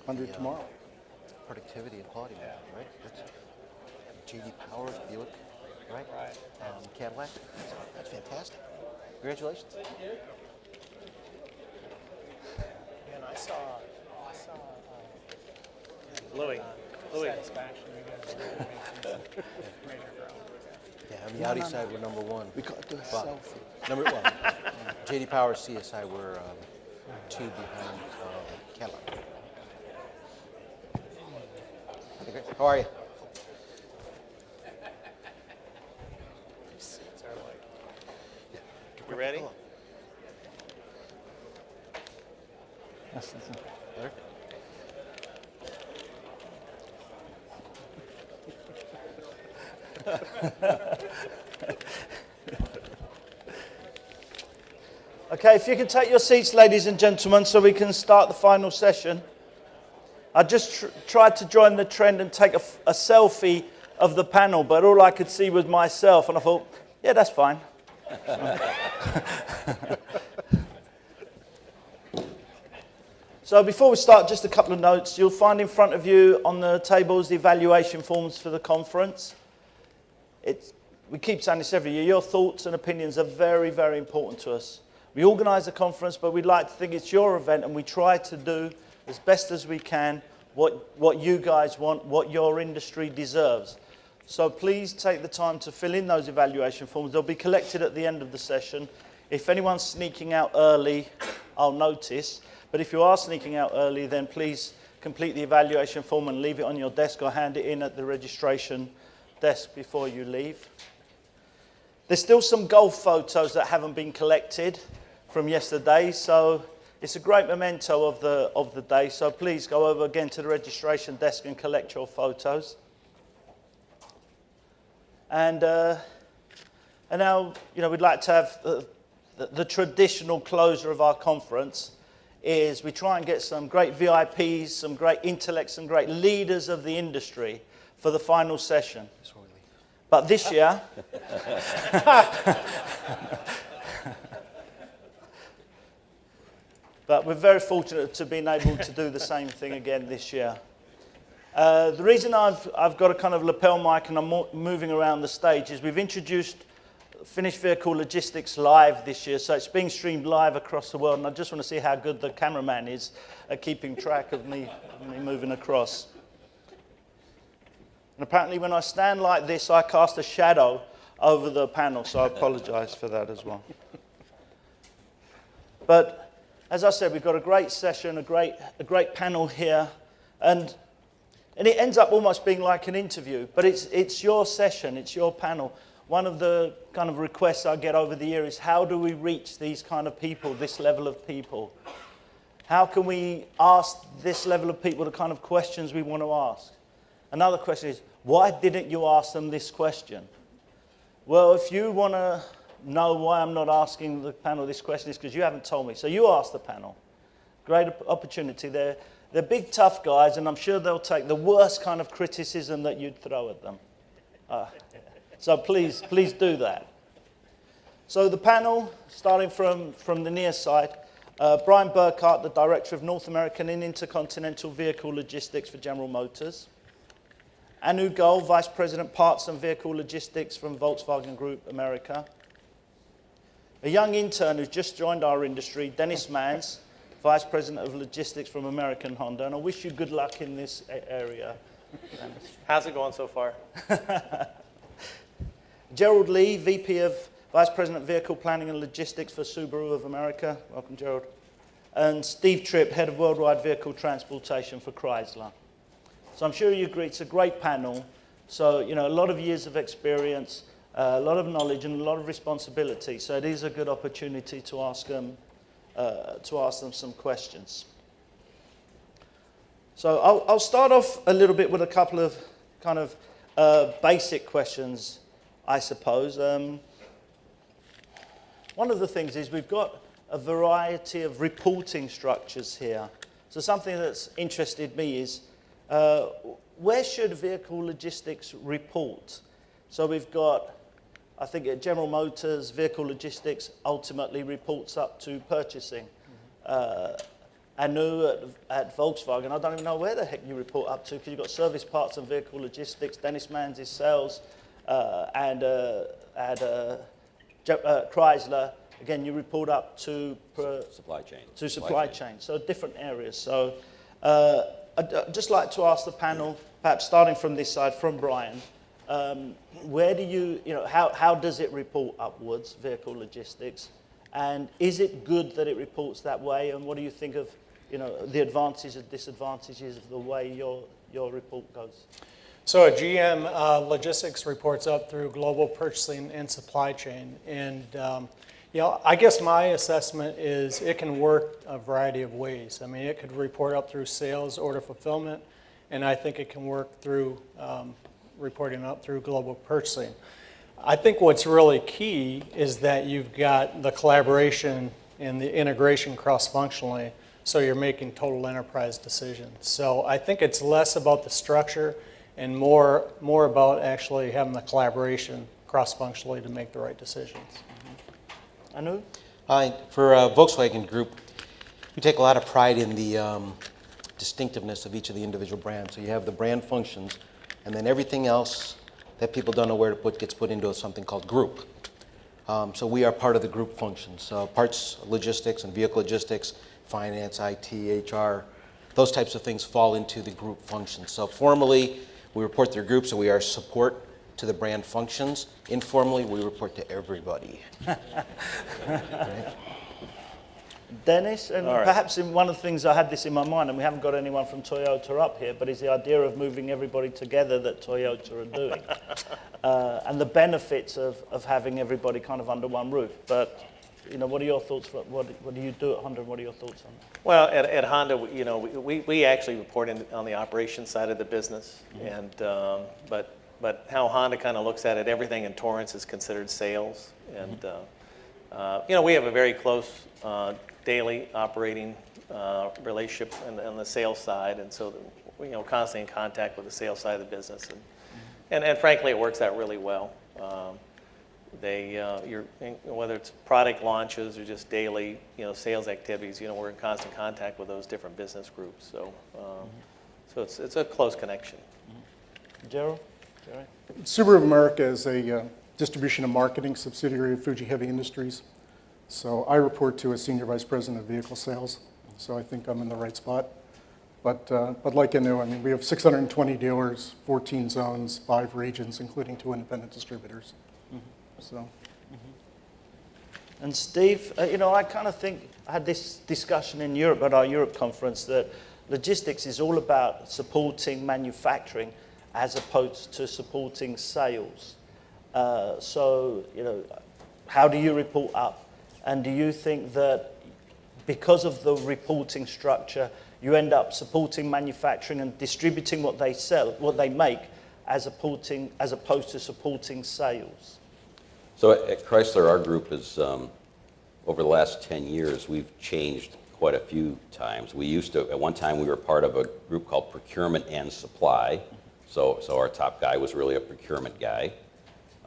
100 tomorrow. Productivity and quality, right? That's J.D. Powers, Buick, right? Right. Cadillac. That's fantastic. Congratulations. And I saw Louis. satisfaction. You guys really made some major growth. Yeah, on the Audi side, we're number one. We got to do a But selfie. number one. J.D. Powers, CSI, we're two behind Cadillac. Okay, great. How are you? These seats are like, You ready? That's Better? Okay, if you can take your seats, ladies and gentlemen, so we can start the final session. I just tried to join the trend and take a selfie of the panel, but all I could see was myself, and I thought, yeah, that's fine. So before we start, just a couple of notes. You'll find in front of you on the tables the evaluation forms for the conference. We keep saying this every year. Your thoughts and opinions are very, very important to us. We organise a conference, but we'd like to think it's your event, and we try to do as best as we can what you guys want, what your industry deserves. So please take the time to fill in those evaluation forms. They'll be collected at the end of the session. If anyone's sneaking out early, I'll notice. But if you are sneaking out early, then please complete the evaluation form and leave it on your desk or hand it in at the registration desk before you leave. There's still some golf photos that haven't been collected from yesterday, so it's a great memento of the day. So please go over again to the registration desk and collect your photos. And now, we'd like to have the traditional closer of our conference. Is we try and get some great VIPs, some great intellects, some great leaders of the industry for the final session. But this year, but we're very fortunate to being able to do the same thing again this year. The reason I've got a kind of lapel mic and I'm moving around the stage is we've introduced Finished Vehicle Logistics Live this year, so it's being streamed live across the world, and I just want to see how good the cameraman is at keeping track of me moving across. And apparently when I stand like this, I cast a shadow over the panel, so I apologize for that as well. But as I said, we've got a great session, a great panel here, and it ends up almost being like an interview, but it's your session, it's your panel. One of the kind of requests I get over the year is how do we reach these kind of people, this level of people? How can we ask this level of people the kind of questions we want to ask? Another question is, why didn't you ask them this question? Well, if you want to know why I'm not asking the panel this question, it's because you haven't told me. So you ask the panel. Great opportunity. They're big, tough guys, and I'm sure they'll take the worst kind of criticism that you'd throw at them. So please do that. So the panel, starting from the near side, Bryan Burkhardt, the Director of North American and Intercontinental Vehicle Logistics for General Motors. Goel, Vice President, Parts and Vehicle Logistics from Volkswagen Group America. A young intern who's just joined our industry, Dennis Mans, Vice President of Logistics from American Honda. And I wish you good luck in this area. How's it going so far? Gerald Lee, VP of Vice President Vehicle Planning and Logistics for Subaru of America. Welcome, Gerald. And Steve Tripp, Head of Worldwide Vehicle Transportation for Chrysler. So I'm sure you agree it's a great panel. So, a lot of years of experience, a lot of knowledge, and a lot of responsibility. So it is a good opportunity to ask them some questions. So I'll start off a little bit with a couple of kind of basic questions, I suppose. One of the things is we've got a variety of reporting structures here. So something that's interested me is where should vehicle logistics report? So we've got, I think at General Motors, vehicle logistics ultimately reports up to purchasing. Anu at Volkswagen. I don't even know where the heck you report up to because you've got service parts and vehicle logistics. Dennis Manns is sales, and at Chrysler, again, you report up to supply chain. To supply chain. So different areas. So I'd just like to ask the panel, perhaps starting from this side, from Bryan, where do you know, how does it report upwards, vehicle logistics? And is it good that it reports that way? And what do you think of, you know, the advantages and disadvantages of the way your report goes? So at GM, logistics reports up through global purchasing and supply chain. And, you know, I guess my assessment is it can work a variety of ways. I mean, it could report up through sales, order fulfillment, and I think it can work through reporting up through global purchasing. I think what's really key is that you've got the collaboration and the integration cross-functionally, so you're making total enterprise decisions. So I think it's less about the structure and more about actually having the collaboration cross-functionally to make the right decisions. Anu? Hi. For Volkswagen Group, we take a lot of pride in the distinctiveness of each of the individual brands. So you have the brand functions, and then everything else that people don't know where to put gets put into something called group. So we are part of the group functions. Parts logistics and vehicle logistics, finance, IT, HR, those types of things fall into the group functions. So formally, we report to the group, so we are support to the brand functions. Informally, we report to everybody. Right? Dennis, and All right. perhaps in one of the things I had this in my mind, and we haven't got anyone from Toyota up here, but is the idea of moving everybody together that Toyota are doing, and the benefits of having everybody kind of under one roof. But you know, what are your thoughts? What do you do at Honda? And what are your thoughts on that? Well, at Honda, you know, we actually report on the operations side of the business, and but how Honda kind of looks at it, everything in Torrance is considered sales, and you know, we have a very close daily operating relationship on the sales side, and so you know, constantly in contact with the sales side of the business, and frankly, it works out really well. Whether it's product launches or just daily, you know, sales activities, you know, we're in constant contact with those different business groups. So, so it's a close connection. Gerald? Jerry? Subaru of America is a distribution and marketing subsidiary of Fuji Heavy Industries. So I report to a senior vice president of vehicle sales. So I think I'm in the right spot. But like Anu, I mean, we have 620 dealers, 14 zones, 5 regions, including 2 independent distributors. So. And Steve, you know, I kind of think I had this discussion in Europe at our Europe conference that logistics is all about supporting manufacturing as opposed to supporting sales. So, you know, how do you report up? And do you think that because of the reporting structure, you end up supporting manufacturing and distributing what they sell, what they make, as opposed to supporting sales? So at Chrysler, our group is, over the last 10 years, we've changed quite a few times. We used to, at one time, we were part of a group called Procurement and Supply. So our top guy was really a procurement guy.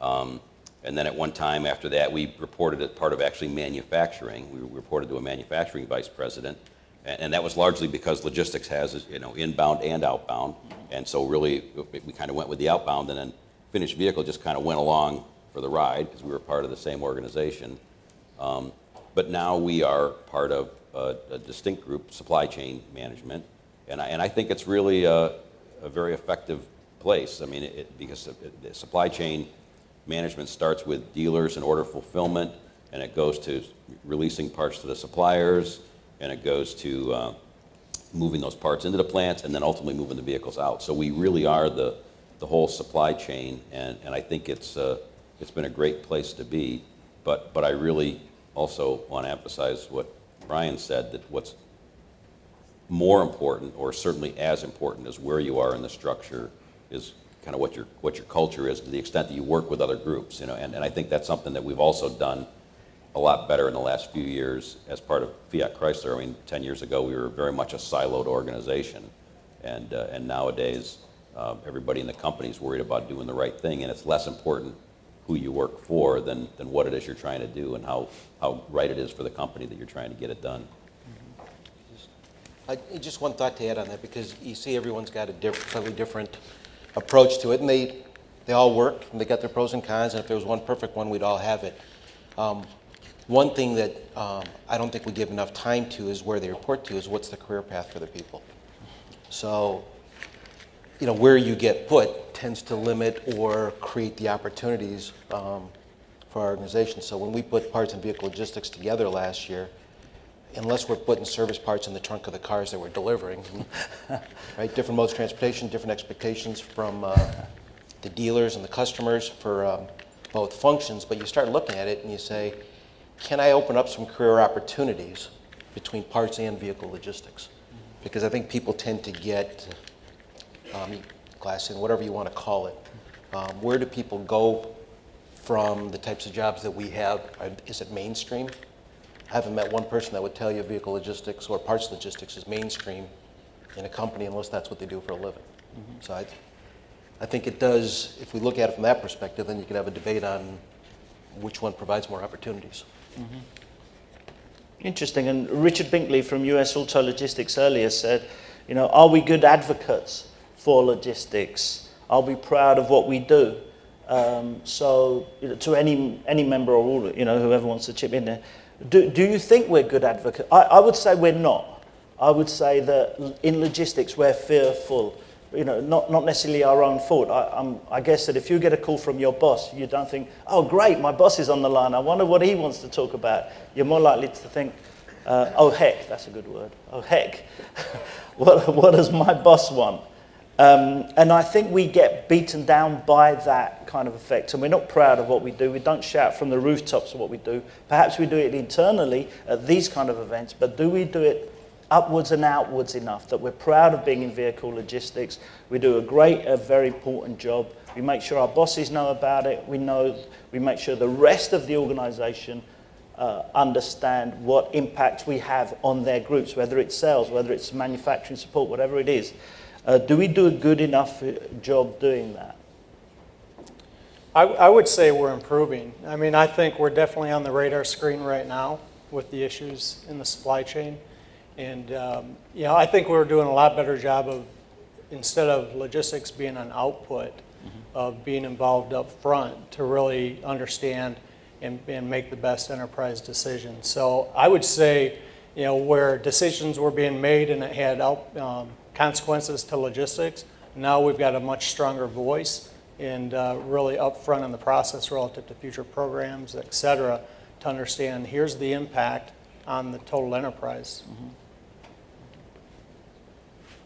And then at one time after that, we reported as part of actually manufacturing. We reported to a manufacturing vice president. And that was largely because logistics has, you know, inbound and outbound. And so really, we kind of went with the outbound, and then finished vehicle just kind of went along for the ride because we were part of the same organization. But now we are part of a distinct group, supply chain management. And I think it's really a very effective place. I mean, because supply chain management starts with dealers and order fulfillment, and it goes to releasing parts to the suppliers, and it goes to moving those parts into the plants, and then ultimately moving the vehicles out. So we really are the whole supply chain, and I think it's been a great place to be. But I really also want to emphasize what Bryan said, that what's more important, or certainly as important as where you are in the structure, is kind of what your culture is, to the extent that you work with other groups, you know. And I think that's something that we've also done a lot better in the last few years as part of Fiat Chrysler. I mean, 10 years ago, we were very much a siloed organization, and nowadays, everybody in the company is worried about doing the right thing, and it's less important who you work for than what it is you're trying to do and how right it is for the company that you're trying to get it done. Just one thought to add on that, because you see everyone's got a slightly different approach to it, and they all work, and they got their pros and cons, and if there was one perfect one, we'd all have it. One thing that I don't think we give enough time to is where they report to is what's the career path for the people. So, where you get put tends to limit or create the opportunities for our organization. So when we put parts and vehicle logistics together last year, unless we're putting service parts in the trunk of the cars that we're delivering, right? Different modes of transportation, different expectations from the dealers and the customers for both functions, but you start looking at it and you say, can I open up some career opportunities between parts and vehicle logistics? Because I think people tend to get glass in, whatever you want to call it. Where do people go from the types of jobs that we have? Is it mainstream? I haven't met one person that would tell you vehicle logistics or parts logistics is mainstream in a company unless that's what they do for a living. So I think it does, if we look at it from that perspective, then you can have a debate on which one provides more opportunities. Interesting. And Richard Binkley from US Auto Logistics earlier said, are we good advocates for logistics? Are we proud of what we do? To any member or all, whoever wants to chip in there, do you think we're good advocates? I would say we're not. I would say that in logistics we're fearful. Not necessarily our own fault. I guess that if you get a call from your boss, you don't think, oh great, my boss is on the line, I wonder what he wants to talk about. You're more likely to think, oh heck, that's a good word, oh heck, what does my boss want? And I think we get beaten down by that kind of effect, and we're not proud of what we do. We don't shout from the rooftops of what we do. Perhaps we do it internally at these kind of events, but do we do it upwards and outwards enough that we're proud of being in vehicle logistics? We do a very important job. We make sure our bosses know about it. We make sure the rest of the organization understand what impact we have on their groups, whether it's sales, whether it's manufacturing support, whatever it is. Do we do a good enough job doing that? I would say we're improving. I mean, I think we're definitely on the radar screen right now with the issues in the supply chain. And, I think we're doing a lot better job of, instead of logistics being an output, of being involved up front to really understand and make the best enterprise decisions. So I would say, where decisions were being made and it had consequences to logistics, now we've got a much stronger voice and really upfront in the process relative to future programs, et cetera, to understand here's the impact on the total enterprise.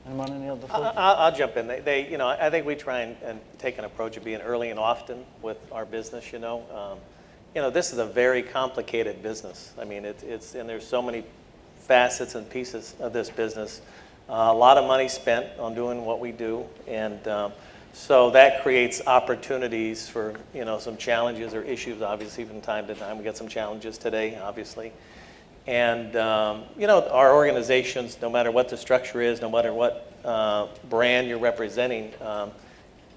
Anyone, any other thoughts? I'll jump in. I think we try and take an approach of being early and often with our business. This is a very complicated business. I mean, and there's so many facets and pieces of this business. A lot of money spent on doing what we do, and so that creates opportunities for some challenges or issues. Obviously, from time to time, we got some challenges today, obviously. And, our organizations, no matter what the structure is, no matter what brand you're representing,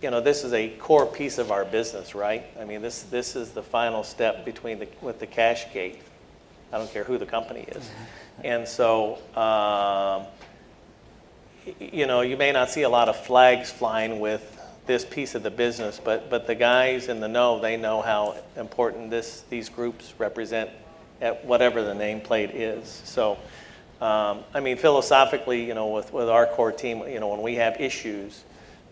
this is a core piece of our business, right? I mean, this is the final step with the cash gate. I don't care who the company is. And so, you may not see a lot of flags flying with this piece of the business, but the guys in the know, they know how important these groups represent at whatever the nameplate is. So, philosophically, with our core team, when we have issues,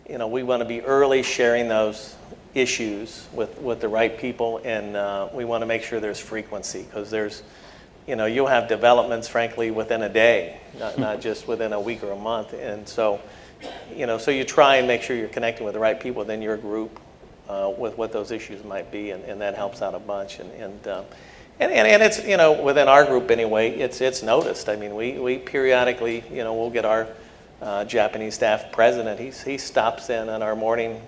we want to be early sharing those issues with the right people, and we want to make sure there's frequency, because you'll have developments, frankly, within a day, not just within a week or a month. And so, so you try and make sure you're connecting with the right people within your group with what those issues might be, and that helps out a bunch. And it's, within our group anyway, it's noticed. I mean, we periodically, we'll get our Japanese staff president. He stops in on our morning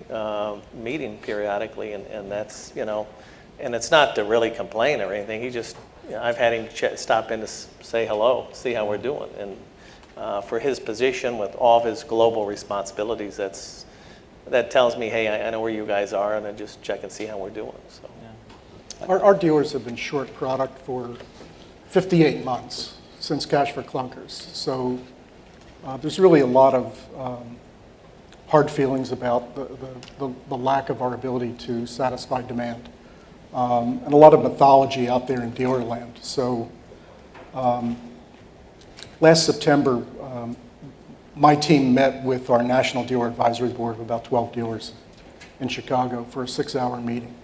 meeting periodically, and that's, and it's not to really complain or anything. He just, I've had him stop in to say hello, see how we're doing. And for his position with all of his global responsibilities, that tells me, hey, I know where you guys are, and I just check and see how we're doing. So. Our dealers have been short product for 58 months since Cash for Clunkers. So There's really a lot of hard feelings about the lack of our ability to satisfy demand, and a lot of mythology out there in dealer land. So last September, my team met with our National Dealer Advisory Board of about 12 dealers in Chicago for a 6-hour meeting.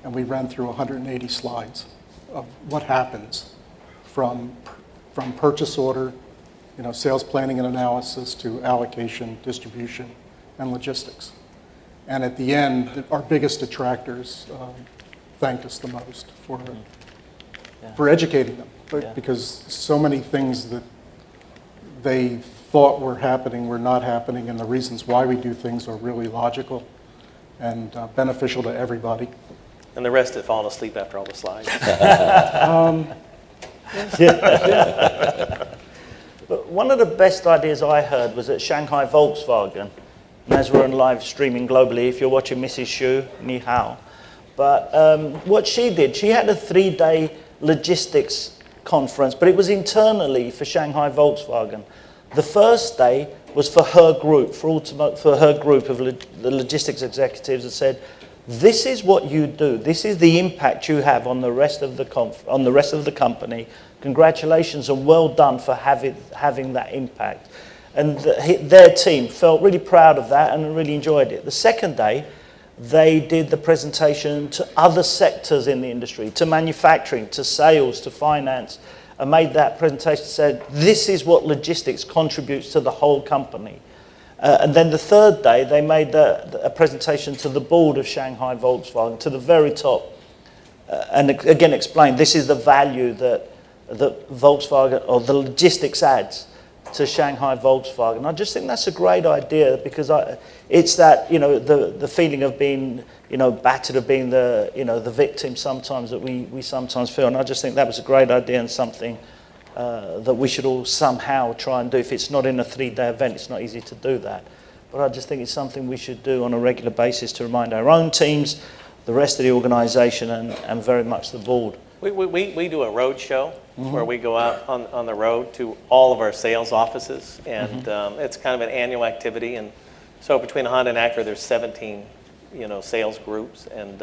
And we ran through 180 slides of what happens from purchase order, sales planning and analysis, to allocation, distribution, and logistics. And at the end, our biggest detractors thanked us the most for educating them, because so many things that they thought were happening were not happening, and the reasons why we do things are really logical and beneficial to everybody. And the rest had fallen asleep after all the slides. But one of the best ideas I heard was at Shanghai Volkswagen, and as we're on live streaming globally, if you're watching Mrs. Xu, ni hao. But what she did, she had a 3-day logistics conference, but it was internally for Shanghai Volkswagen. The first day was for her group, for her group of the logistics executives, that said, this is what you do. This is the impact you have on the rest of the company. Congratulations and well done for having that impact. And their team felt really proud of that and really enjoyed it. The second day, they did the presentation to other sectors in the industry, to manufacturing, to sales, to finance, and made that presentation, said, this is what logistics contributes to the whole company. And then the third day, they made a presentation to the board of Shanghai Volkswagen, to the very top, and again explained, this is the value that Volkswagen, or the logistics adds to Shanghai Volkswagen. I just think that's a great idea, because it's that, the feeling of being, battered, of being the victim sometimes that we sometimes feel. And I just think that was a great idea and something that we should all somehow try and do. If it's not in a 3-day event, it's not easy to do that. But I just think it's something we should do on a regular basis to remind our own teams, the rest of the organisation, and very much the board. We do a road show where we go out on the road to all of our sales offices, and it's kind of an annual activity. And so between Honda and Acura, there's 17, sales groups, and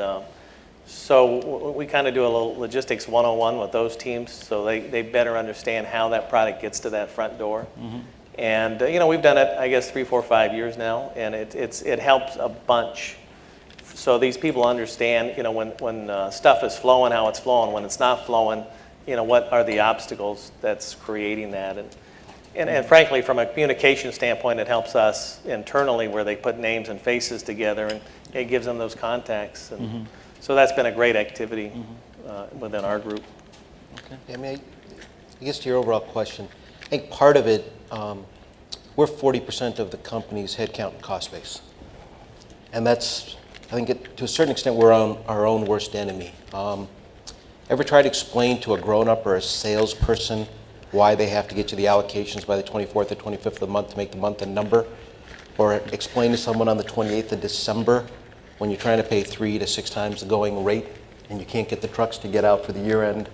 so we kind of do a little logistics 101 with those teams, so they better understand how that product gets to that front door. And we've done it, I guess, 3, 4, 5 years now, and it helps a bunch. So these people understand, when stuff is flowing, how it's flowing. When it's not flowing, what are the obstacles that's creating that? And frankly, from a communication standpoint, it helps us internally, where they put names and faces together, and it gives them those contacts. And so that's been a great activity within our group. I guess to your overall question, I think part of it, we're 40% of the company's headcount and cost base. And that's, I think to a certain extent, we're our own worst enemy. Ever try to explain to a grown-up or a salesperson why they have to get you the allocations by the 24th or 25th of the month to make the month a number? Or explain to someone on the 28th of December when you're trying to pay 3 to 6 times the going rate and you can't get the trucks to get out for the year-end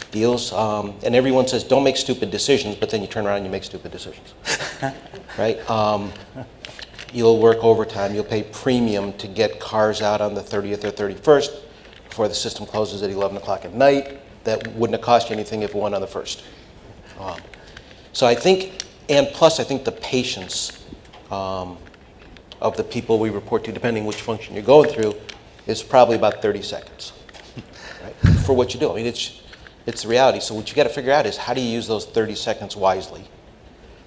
deals? And everyone says, don't make stupid decisions, but then you turn around and you make stupid decisions, right? You'll work overtime, you'll pay premium to get cars out on the 30th or 31st before the system closes at 11 o'clock at night. That wouldn't have cost you anything if it went on the 1st. So I think, and plus I think the patience of the people we report to, depending which function you're going through, is probably about 30 seconds, right, for what you do. I mean, it's the reality. So what you got to figure out is, how do you use those 30 seconds wisely?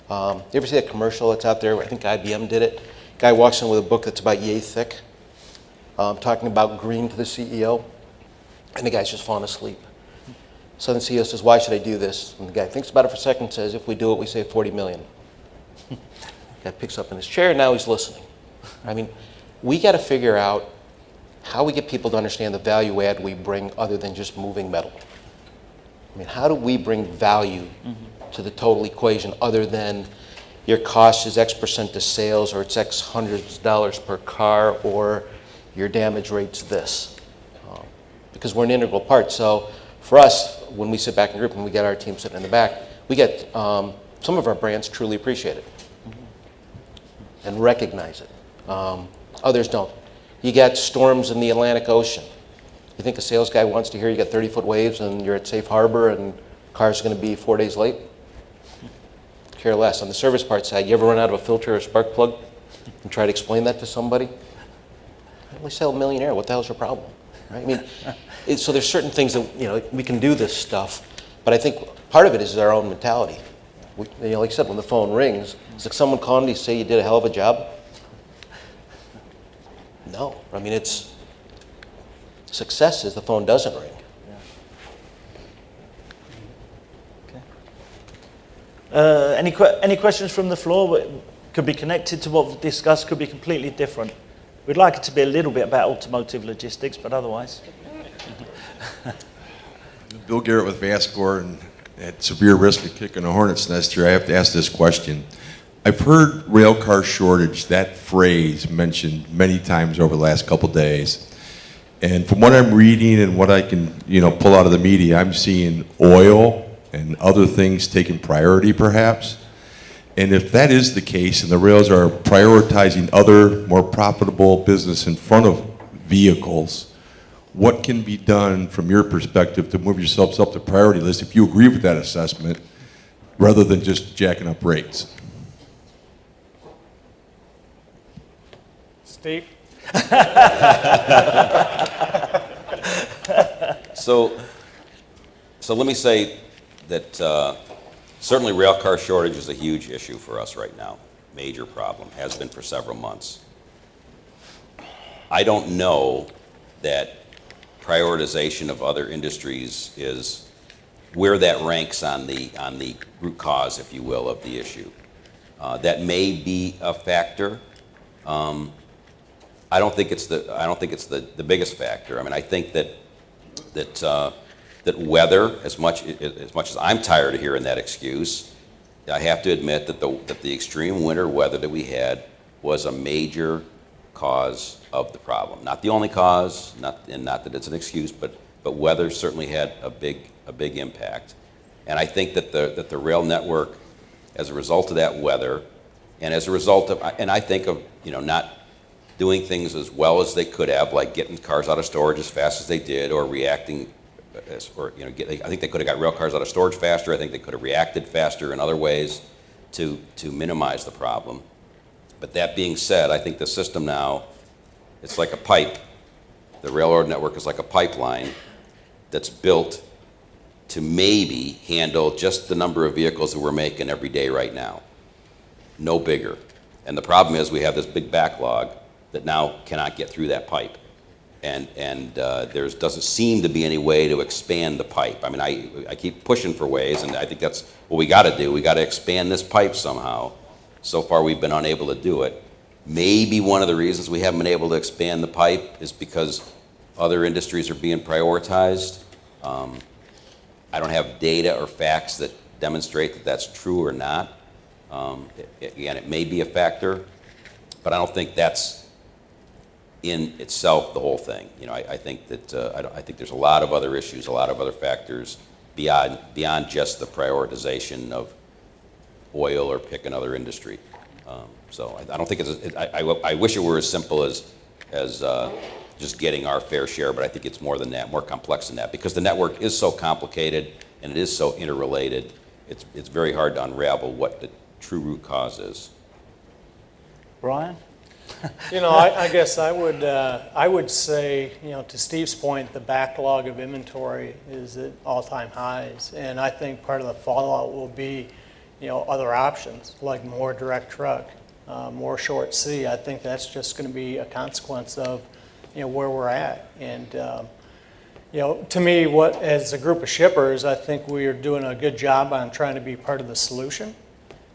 You ever see that commercial that's out there? I think IBM did it. Guy walks in with a book that's about yay thick, talking about green to the CEO, and the guy's just falling asleep. So the CEO says, why should I do this? And the guy thinks about it for a second and says, if we do it, we save 40 million. The guy picks up in his chair, and now he's listening. I mean, we got to figure out how we get people to understand the value add we bring other than just moving metal. I mean, how do we bring value to the total equation other than your cost is X% of sales, or it's X hundreds of dollars per car, or your damage rate's this? Because we're an integral part. So for us, when we sit back in group and we get our team sitting in the back, we get some of our brands truly appreciate it and recognize it. Others don't. You got storms in the Atlantic Ocean. You think a sales guy wants to hear you got 30-foot waves and you're at safe harbor and car's going to be 4 days late? Care less. On the service parts side, you ever run out of a filter or a spark plug and try to explain that to somebody? We sell Millionaire. What the hell's your problem? Right? I mean, so there's certain things that we can do this stuff, but I think part of it is our own mentality. Like I said, when the phone rings, it's like someone calling you to say you did a hell of a job. No, I mean success is the phone doesn't ring. Any questions from the floor? Could be connected to what we've discussed, could be completely different. We'd like it to be a little bit about automotive logistics, but otherwise. Bill Garrett with Vascor, and at severe risk of kicking a hornet's nest here, I have to ask this question. I've heard rail car shortage, that phrase, mentioned many times over the last couple days. And from what I'm reading and what I can pull out of the media, I'm seeing oil and other things taking priority perhaps. And if that is the case and the rails are prioritizing other more profitable business in front of vehicles, what can be done from your perspective to move yourselves up the priority list if you agree with that assessment rather than just jacking up rates? Steve? So let me say that certainly rail car shortage is a huge issue for us right now. Major problem, has been for several months. I don't know that prioritization of other industries is where that ranks on the root cause, if you will, of the issue. That may be a factor. I don't think it's the biggest factor. I mean, I think that weather, as much as I'm tired of hearing that excuse, I have to admit that the extreme winter weather that we had was a major cause of the problem. Not the only cause, not that it's an excuse, but weather certainly had a big impact. And I think that the rail network, as a result of that weather, and as a result of, and I think of not doing things as well as they could have, like getting cars out of storage as fast as they did, or reacting, I think they could have got rail cars out of storage faster. I think they could have reacted faster in other ways to minimize the problem. But that being said, I think the system now, it's like a pipe. The railroad network is like a pipeline that's built to maybe handle just the number of vehicles that we're making every day right now. No bigger. And the problem is we have this big backlog that now cannot get through that pipe. And there doesn't seem to be any way to expand the pipe. I mean, I keep pushing for ways, and I think that's what we got to do. We got to expand this pipe somehow. So far, we've been unable to do it. Maybe one of the reasons we haven't been able to expand the pipe is because other industries are being prioritized. I don't have data or facts that demonstrate that that's true or not. Again, it may be a factor, but I don't think that's in itself the whole thing. I think that I think there's a lot of other issues, a lot of other factors beyond just the prioritization of oil or pick another industry. So I don't think it's. I wish it were as simple as just getting our fair share, but I think it's more than that, more complex than that, because the network is so complicated and it is so interrelated. It's very hard to unravel what the true root cause is. Bryan? I guess I would say, to Steve's point, the backlog of inventory is at all-time highs, and I think part of the fallout will be, other options like more direct truck, more short C. I think that's just going to be a consequence of, where we're at. And to me, as a group of shippers, I think we are doing a good job on trying to be part of the solution.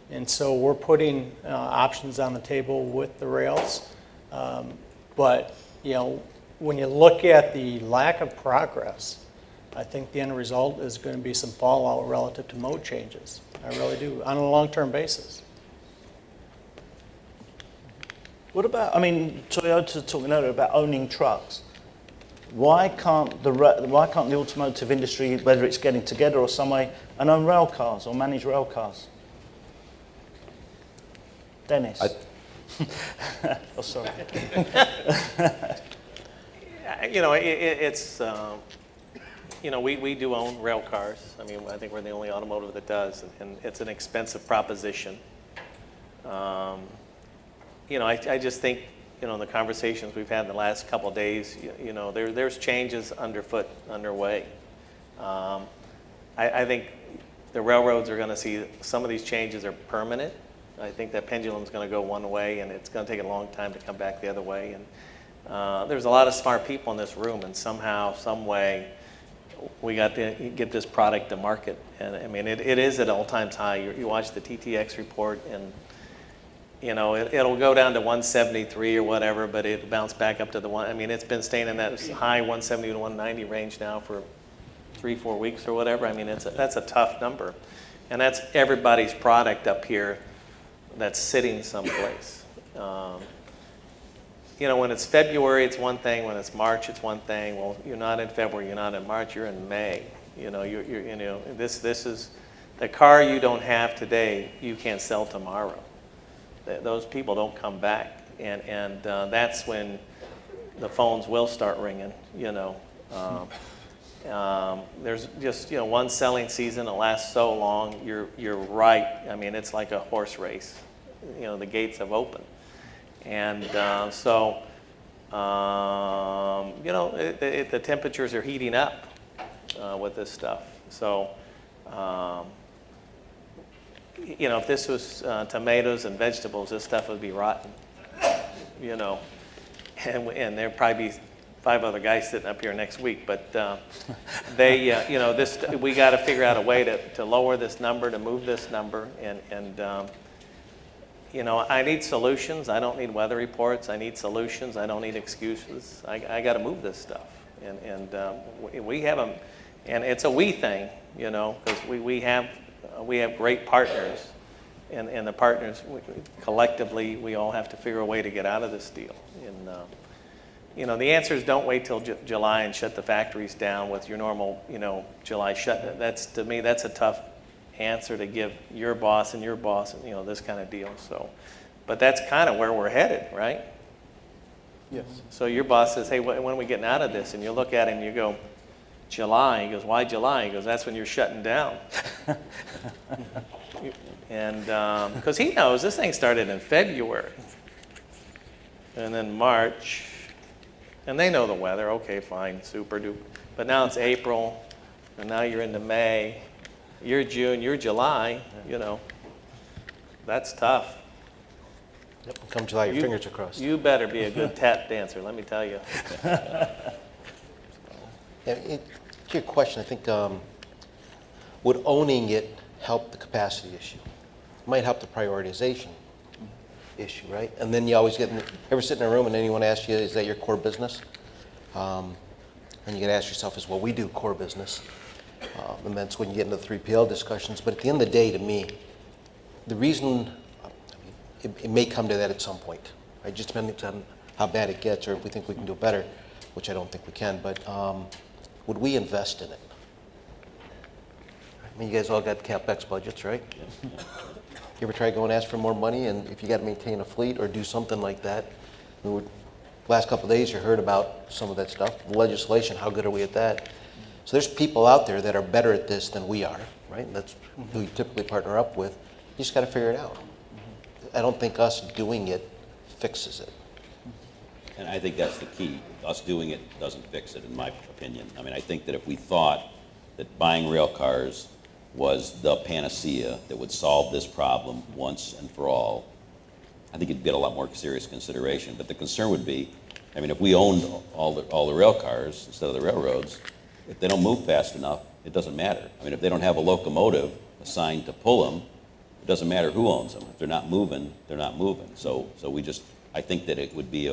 And so we're putting options on the table with the rails. But, when you look at the lack of progress, I think the end result is going to be some fallout relative to mode changes. I really do, on a long-term basis. What about, Toyota talking earlier about owning trucks. Why can't the automotive industry, whether it's getting together or some way, and own rail cars or manage rail cars? Dennis. I- Oh, sorry. You know, it's, you know, we do own rail cars. I mean, I think we're the only automotive that does, and it's an expensive proposition. You know, I just think, you know, in the conversations we've had in the last couple of days, you know, there's changes underway. I think the railroads are going to see some of these changes are permanent. I think that pendulum's going to go one way, and it's going to take a long time to come back the other way. And there's a lot of smart people in this room, and somehow, some way, we got to get this product to market. And I mean, it is at all-time high. You watch the TTX report, and you know, it'll go down to 173 or whatever, but it bounced back up to the one. I mean, it's been staying in that high 170 to 190 range now for 3-4 weeks or whatever. I mean, that's a tough number, and that's everybody's product up here that's sitting someplace. You know, when it's February, it's one thing. When it's March, it's one thing. Well, you're not in February. You're not in March. You're in May. You know, you know, this is the car you don't have today. You can't sell tomorrow. Those people don't come back, and that's when the phones will start ringing. You know, there's just, you know, one selling season that lasts so long. You're right. I mean, it's like a horse race. You know, the gates have opened, and so you know, the temperatures are heating up with this stuff. So. You know, if this was tomatoes and vegetables, this stuff would be rotten, you know, and there'd probably be 5 other guys sitting up here next week. But they, you know, we got to figure out a way to lower this number, to move this number, and you know, I need solutions. I don't need weather reports. I need solutions. I don't need excuses. I got to move this stuff, and we have them, and it's a we thing, you know, because we have great partners, and the partners, collectively, we all have to figure a way to get out of this deal. And you know, the answer is don't wait till July and shut the factories down with your normal, you know, July shut. That's, to me, that's a tough answer to give your boss and, you know, this kind of deal. So, but that's kind of where we're headed, right? Yes. So your boss says, hey, when are we getting out of this? And you look at him and you go, July. He goes, why July? He goes, that's when you're shutting down. And because he knows this thing started in February, and then March, and they know the weather. Okay, fine, super duper. But now it's April, and now you're into May. You're June, you're July. You know, that's tough. Yep. Come July, your fingers are crossed. You better be a good tap dancer, let me tell you. Yeah, to your question, I think would owning it help the capacity issue? It might help the prioritization issue, right? And then you always ever sit in a room and anyone asks you, is that your core business? And you got to ask yourself as well, we do core business. And that's when you get into the 3PL discussions. But at the end of the day, to me, the reason, it may come to that at some point. Right? Just depending on how bad it gets or if we think we can do better, which I don't think we can. But would we invest in it? I mean, you guys all got CapEx budgets, right? You ever try to go and ask for more money, and if you got to maintain a fleet or do something like that? Last couple of days, you heard about some of that stuff. Legislation, how good are we at that? So there's people out there that are better at this than we are, right? That's who you typically partner up with. You just got to figure it out. I don't think us doing it fixes it. And I think that's the key. Us doing it doesn't fix it, in my opinion. I mean, I think that if we thought that buying rail cars was the panacea that would solve this problem once and for all, I think it'd get a lot more serious consideration. But the concern would be, I mean, if we owned all the rail cars instead of the railroads, if they don't move fast enough, it doesn't matter. I mean, if they don't have a locomotive assigned to pull them, it doesn't matter who owns them. If they're not moving, they're not moving. So we just, I think that it would be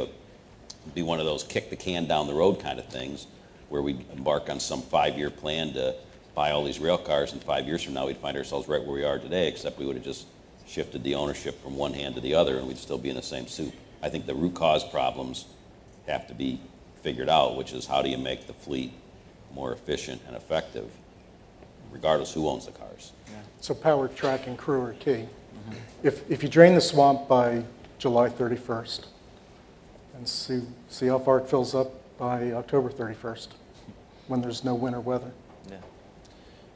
one of those kick the can down the road kind of things, where we'd embark on some 5-year plan to buy all these rail cars, and 5 years from now we'd find ourselves right where we are today, except we would have just shifted the ownership from one hand to the other, and we'd still be in the same soup. I think the root cause problems have to be figured out, which is how do you make the fleet more efficient and effective, regardless who owns the cars. So power, track, and crew are key. If you drain the swamp by July 31st and see how far it fills up by October 31st, when there's no winter weather.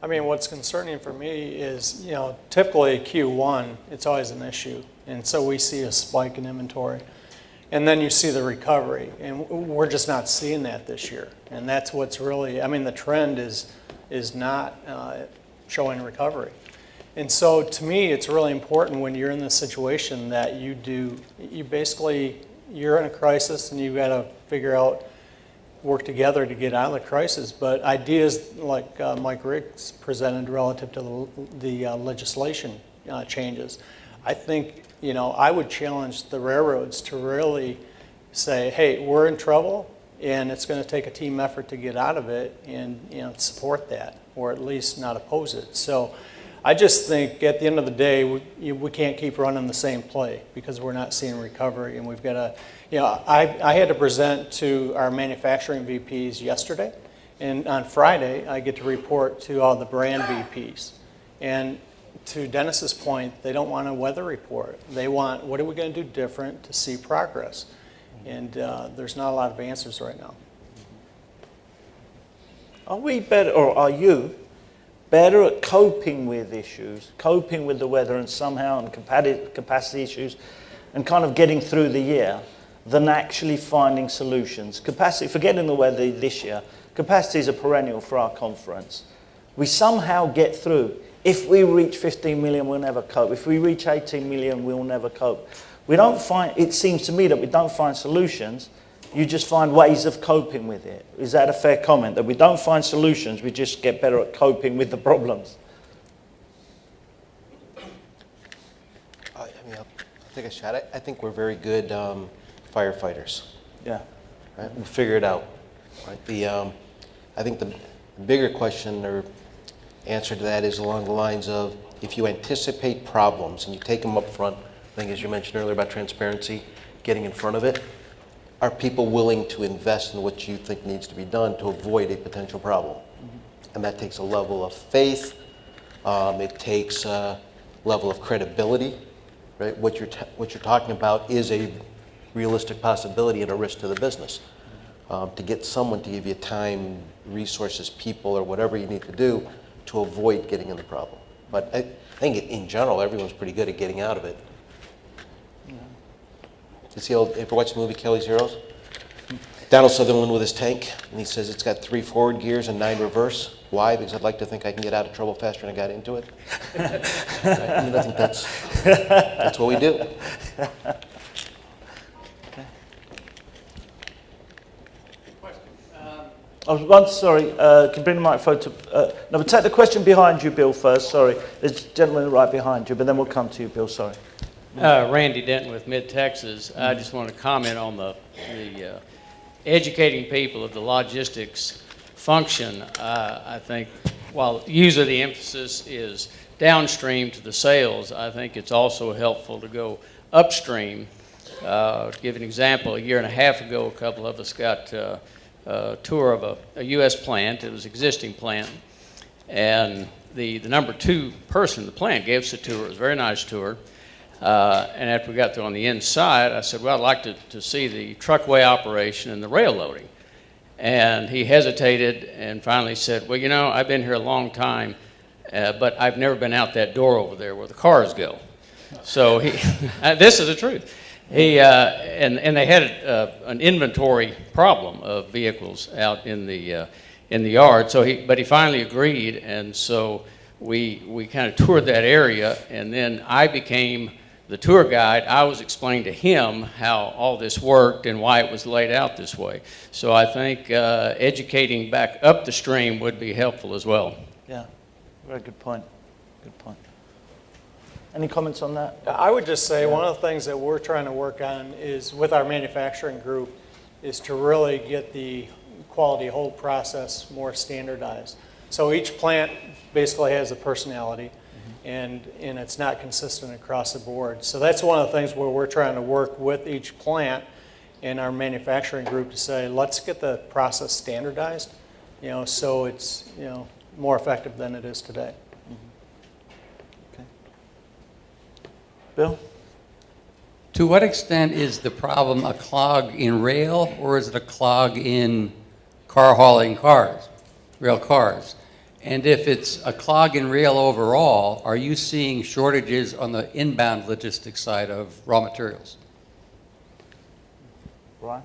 I mean, what's concerning for me is, typically Q1, it's always an issue. And so we see a spike in inventory. And then you see the recovery. And we're just not seeing that this year. And that's what's really, the trend is not showing recovery. And so to me, it's really important when you're in this situation that you're in a crisis and you've got to figure out, work together to get out of the crisis. But ideas like Mike Riggs presented relative to the legislation changes, I think, I would challenge the railroads to really say, hey, we're in trouble and it's going to take a team effort to get out of it and support that, or at least not oppose it. So I just think at the end of the day, we can't keep running the same play because we're not seeing recovery, and we've got to, I had to present to our manufacturing VPs yesterday, and on Friday, I get to report to all the brand VPs. And to Dennis's point, they don't want a weather report. They want, what are we going to do different to see progress? And there's not a lot of answers right now. Are we better, or are you better at coping with issues, coping with the weather and somehow and capacity issues, and kind of getting through the year than actually finding solutions? Capacity, forgetting the weather this year, capacity is a perennial for our conference. We somehow get through. If we reach 15 million, we'll never cope. If we reach 18 million, we'll never cope. We don't find, it seems to me that we don't find solutions, you just find ways of coping with it. Is that a fair comment? That we don't find solutions, we just get better at coping with the problems? I'll take a shot. I think we're very good firefighters. Yeah. Right? We'll figure it out. Right? I think the bigger question or answer to that is along the lines of, if you anticipate problems and you take them up front, I think as you mentioned earlier about transparency, getting in front of it, are people willing to invest in what you think needs to be done to avoid a potential problem? And that takes a level of faith. It takes a level of credibility. Right? What you're talking about is a realistic possibility and a risk to the business. To get someone to give you time, resources, people, or whatever you need to do to avoid getting in the problem. But I think in general, everyone's pretty good at getting out of it. Ever watch the movie Kelly's Heroes? Donald Sutherland with his tank, and he says it's got 3 forward gears and 9 reverse. Why? Because I'd like to think I can get out of trouble faster than I got into it. Right? I think that's what we do. Sorry, can you bring the microphone to... no, we'll take the question behind you, Bill, first. Sorry. There's a gentleman right behind you, but then we'll come to you, Bill. Sorry. Randy Denton with Mid-Texas. I just want to comment on the educating people of the logistics function. I think while usually the emphasis is downstream to the sales, I think it's also helpful to go upstream. To give an example, a year and a half ago, a couple of us got a tour of a U.S. plant. It was an existing plant. And the number 2 person in the plant gave us a tour. It was a very nice tour. And after we got there on the inside, I said, well, I'd like to see the truckway operation and the rail loading. And he hesitated and finally said, well, I've been here a long time, but I've never been out that door over there where the cars go. So this is the truth. And they had an inventory problem of vehicles out in the yard. But he finally agreed, and so we kind of toured that area, and then I became the tour guide. I was explaining to him how all this worked and why it was laid out this way. So I think educating back up the stream would be helpful as well. Yeah, very good point. Good point. Any comments on that? I would just say one of the things that we're trying to work on is with our manufacturing group is to really get the quality hold process more standardized. So each plant basically has a personality, and it's not consistent across the board. So that's one of the things where we're trying to work with each plant in our manufacturing group to say, let's get the process standardized, so it's more effective than it is today. Bill? To what extent is the problem a clog in rail, or is it a clog in car hauling cars, rail cars? And if it's a clog in rail overall, are you seeing shortages on the inbound logistics side of raw materials? Bryan?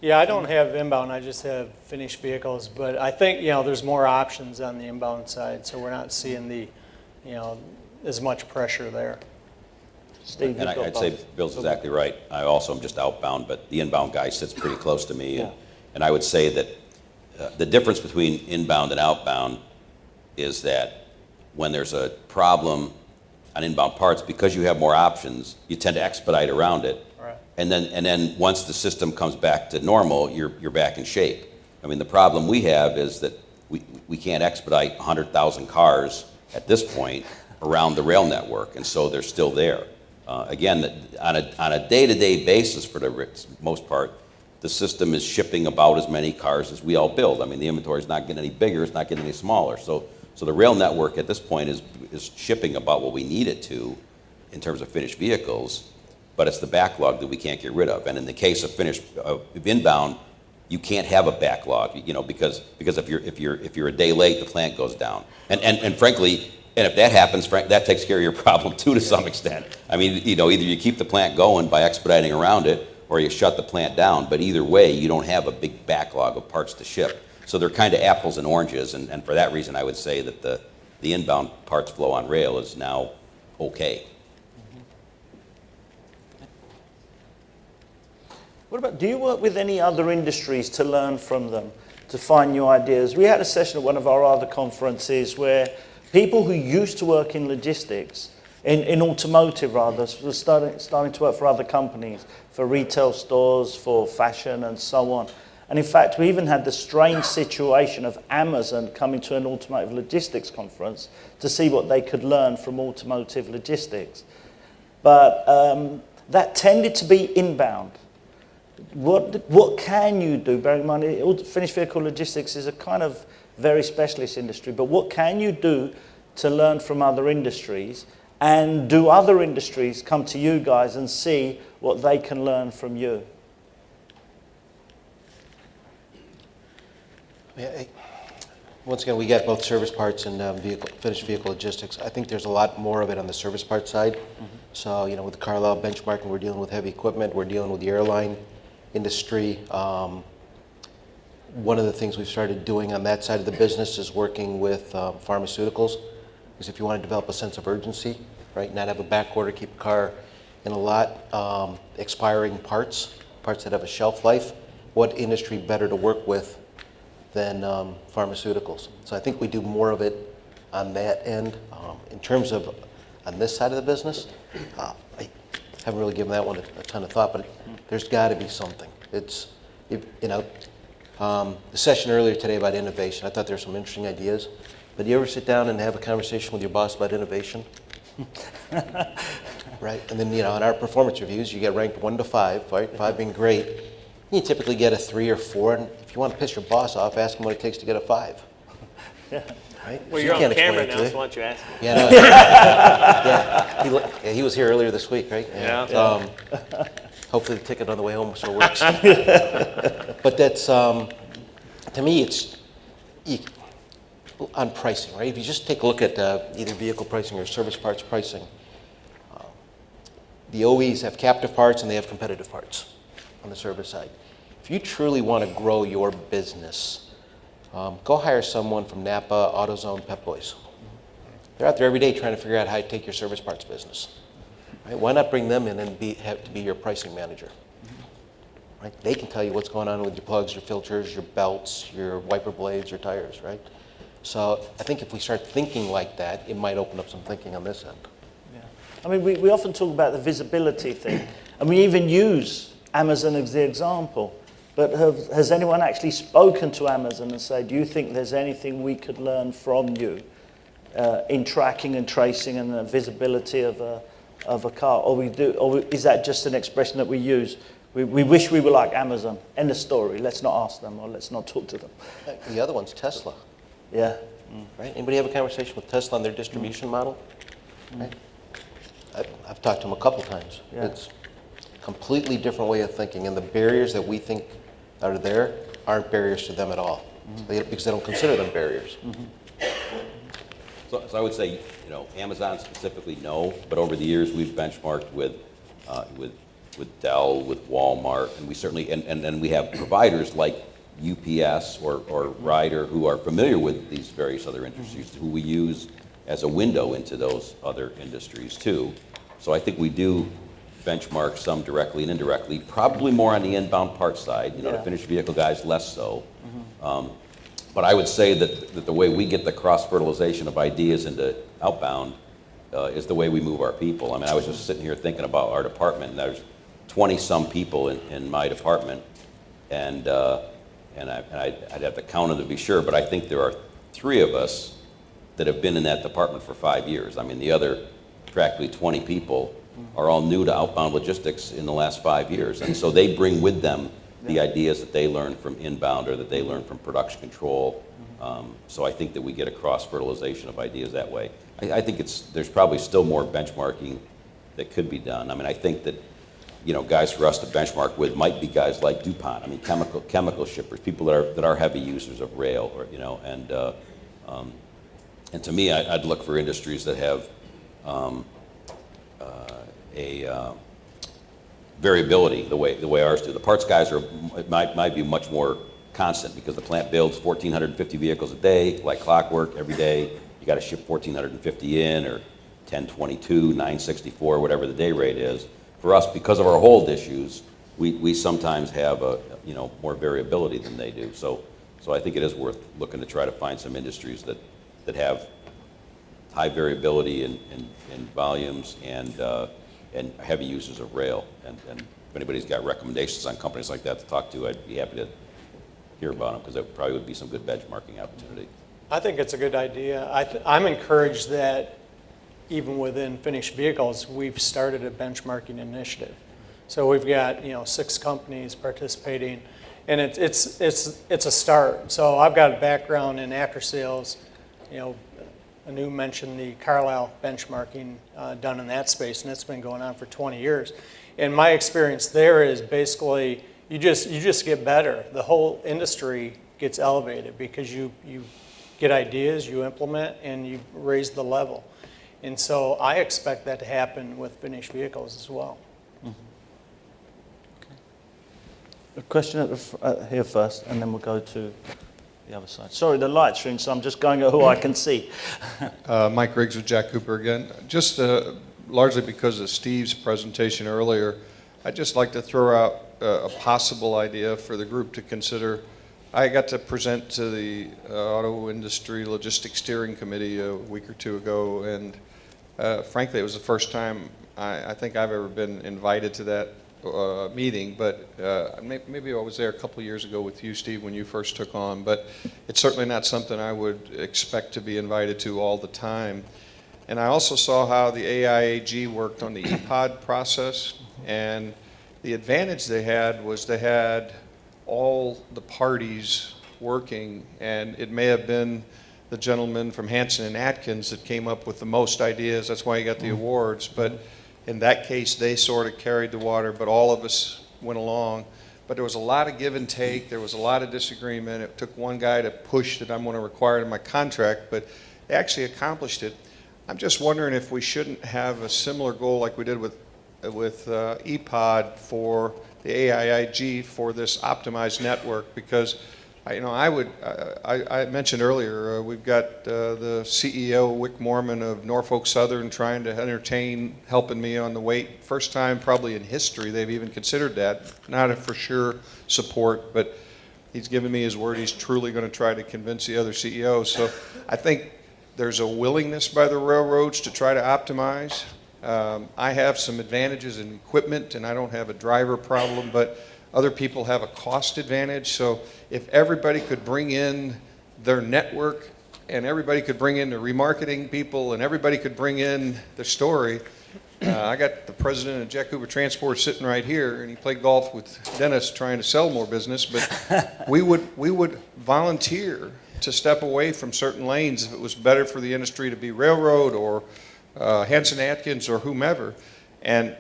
Yeah, I don't have inbound, I just have finished vehicles, but I think, there's more options on the inbound side, so we're not seeing the, as much pressure there. Steve, And you've got I'd say both. Bill's exactly right. I also am just outbound, but the inbound guy sits pretty close to me. Yeah. And I would say that the difference between inbound and outbound is that when there's a problem on inbound parts, because you have more options, you tend to expedite around it. Right. And then once the system comes back to normal, you're back in shape. I mean, the problem we have is that we can't expedite 100,000 cars at this point around the rail network, and so they're still there. Again, on a day-to-day basis, for the most part, the system is shipping about as many cars as we all build. I mean, the inventory is not getting any bigger, it's not getting any smaller. So the rail network at this point is shipping about what we need it to in terms of finished vehicles, but it's the backlog that we can't get rid of. And in the case of inbound, you can't have a backlog, because if you're a day late, the plant goes down. And frankly, and if that happens, that takes care of your problem too, to some extent. I mean, either you keep the plant going by expediting around it, or you shut the plant down. But either way, you don't have a big backlog of parts to ship. So they're kind of apples and oranges, and for that reason, I would say that the inbound parts flow on rail is now okay. What about, do you work with any other industries to learn from them, to find new ideas? We had a session at one of our other conferences where people who used to work in logistics, in automotive rather, were starting to work for other companies, for retail stores, for fashion and so on. And in fact, we even had the strange situation of Amazon coming to an automotive logistics conference to see what they could learn from automotive logistics. But that tended to be inbound. What can you do? Bearing in mind, finished vehicle logistics is a kind of very specialist industry, but what can you do to learn from other industries? And do other industries come to you guys and see what they can learn from you? Yeah, once again, we got both service parts and finished vehicle logistics. I think there's a lot more of it on the service parts side. Mm-hmm. So, with the Carlisle benchmarking, we're dealing with heavy equipment, we're dealing with the airline industry. One of the things we've started doing on that side of the business is working with pharmaceuticals, because if you want to develop a sense of urgency, right, not have a back order, keep a car in a lot, expiring parts that have a shelf life, what industry better to work with than pharmaceuticals? So I think we do more of it on that end. In terms of on this side of the business, I haven't really given that one a ton of thought, but there's got to be something. It's, the session earlier today about innovation, I thought there were some interesting ideas. But you ever sit down and have a conversation with your boss about innovation? Right? And then, in our performance reviews, you get ranked 1 to 5, right? 5 being great. You typically get a 3 or 4, and if you want to piss your boss off, ask him what it takes to get a 5. Yeah. Right? Well, So you're you on can't camera explain it now, to so why don't you ask him? Yeah, yeah. He was here earlier this week, right? Yeah. Hopefully the ticket on the way home still works. But that's, to me, it's on pricing, right? If you just take a look at either vehicle pricing or service parts pricing, the OEs have captive parts and they have competitive parts on the service side. If you truly want to grow your business, go hire someone from Napa, AutoZone, Pep Boys. They're out there every day trying to figure out how to take your service parts business. Right? Why not bring them in and have to be your pricing manager? Right? They can tell you what's going on with your plugs, your filters, your belts, your wiper blades, your tires, right? So I think if we start thinking like that, it might open up some thinking on this end. Yeah. I mean, we often talk about the visibility thing, and we even use Amazon as the example. But has anyone actually spoken to Amazon and said, do you think there's anything we could learn from you in tracking and tracing and the visibility of a car? Or is that just an expression that we use? We wish we were like Amazon. End of story. Let's not ask them or let's not talk to them. The other one's Tesla. Yeah. Right? Anybody have a conversation with Tesla on their distribution model? Right? I've talked to them a couple times. Yeah. It's a completely different way of thinking, and the barriers that we think are there aren't barriers to them at all, because they don't consider them barriers. So I would say, Amazon specifically, no, but over the years, we've benchmarked with Dell, with Walmart, and we certainly, and then we have providers like UPS or Ryder who are familiar with these various other industries, who we use as a window into those other industries too. So I think we do benchmark some directly and indirectly, probably more on the inbound parts side, the finished vehicle guys less so. But I would say that the way we get the cross-fertilization of ideas into outbound is the way we move our people. I mean, I was just sitting here thinking about our department, and there's 20-some people in my department, and I'd have to count them to be sure, but I think there are 3 of us that have been in that department for 5 years. I mean, the other practically 20 people are all new to outbound logistics in the last 5 years, and so they bring with them the ideas that they learned from inbound or that they learned from production control. So I think that we get a cross-fertilization of ideas that way. I think there's probably still more benchmarking that could be done. I mean, I think that guys for us to benchmark with might be guys like DuPont. I mean, chemical shippers, people that are heavy users of rail, or and to me, I'd look for industries that have variability the way ours do. The parts guys might be much more constant because the plant builds 1,450 vehicles a day, like clockwork, every day. You got to ship 1,450 in, or 1022, 964, whatever the day rate is. For us, because of our hold issues, we sometimes have more variability than they do. So I think it is worth looking to try to find some industries that have high variability in volumes and heavy uses of rail. And if anybody's got recommendations on companies like that to talk to, I'd be happy to hear about them, because that probably would be some good benchmarking opportunity. I think it's a good idea. I'm encouraged that even within finished vehicles, we've started a benchmarking initiative. So we've got 6 companies participating, and it's a start. So I've got a background in after sales. Anu mentioned the Carlisle benchmarking done in that space, and it's been going on for 20 years. And my experience there is basically you just get better. The whole industry gets elevated because you get ideas, you implement, and you raise the level. And so I expect that to happen with finished vehicles as well. A question here first, and then we'll go to the other side. Sorry, the lights are in, so I'm just going at who I can see. Mike Riggs with Jack Cooper again. Just largely because of Steve's presentation earlier, I'd just like to throw out a possible idea for the group to consider. I got to present to the Auto Industry Logistics Steering Committee a week or 2 ago, and frankly, it was the first time I think I've ever been invited to that meeting, but maybe I was there a couple of years ago with you, Steve, when you first took on, but it's certainly not something I would expect to be invited to all the time. And I also saw how the AIAG worked on the EPOD process, and the advantage they had was they had all the parties working, and it may have been the gentleman from Hanson and Atkins that came up with the most ideas. That's why he got the awards, but in that case, they sort of carried the water, but all of us went along. But there was a lot of give and take. There was a lot of disagreement. It took one guy to push that I'm going to require it in my contract, but they actually accomplished it. I'm just wondering if we shouldn't have a similar goal like we did with EPOD for the AIIG for this optimized network, because I mentioned earlier, we've got the CEO, Wick Mormon of Norfolk Southern, trying to entertain helping me on the weight. First time probably in history they've even considered that. Not a for sure support, but he's given me his word he's truly going to try to convince the other CEOs. So I think there's a willingness by the railroads to try to optimize. I have some advantages in equipment, and I don't have a driver problem, but other people have a cost advantage. So if everybody could bring in their network, and everybody could bring in the remarketing people, and everybody could bring in their story. I got the president of Jack Cooper Transport sitting right here, and he played golf with Dennis trying to sell more business, but we would volunteer to step away from certain lanes if it was better for the industry to be railroad or Hanson Atkins or whomever. And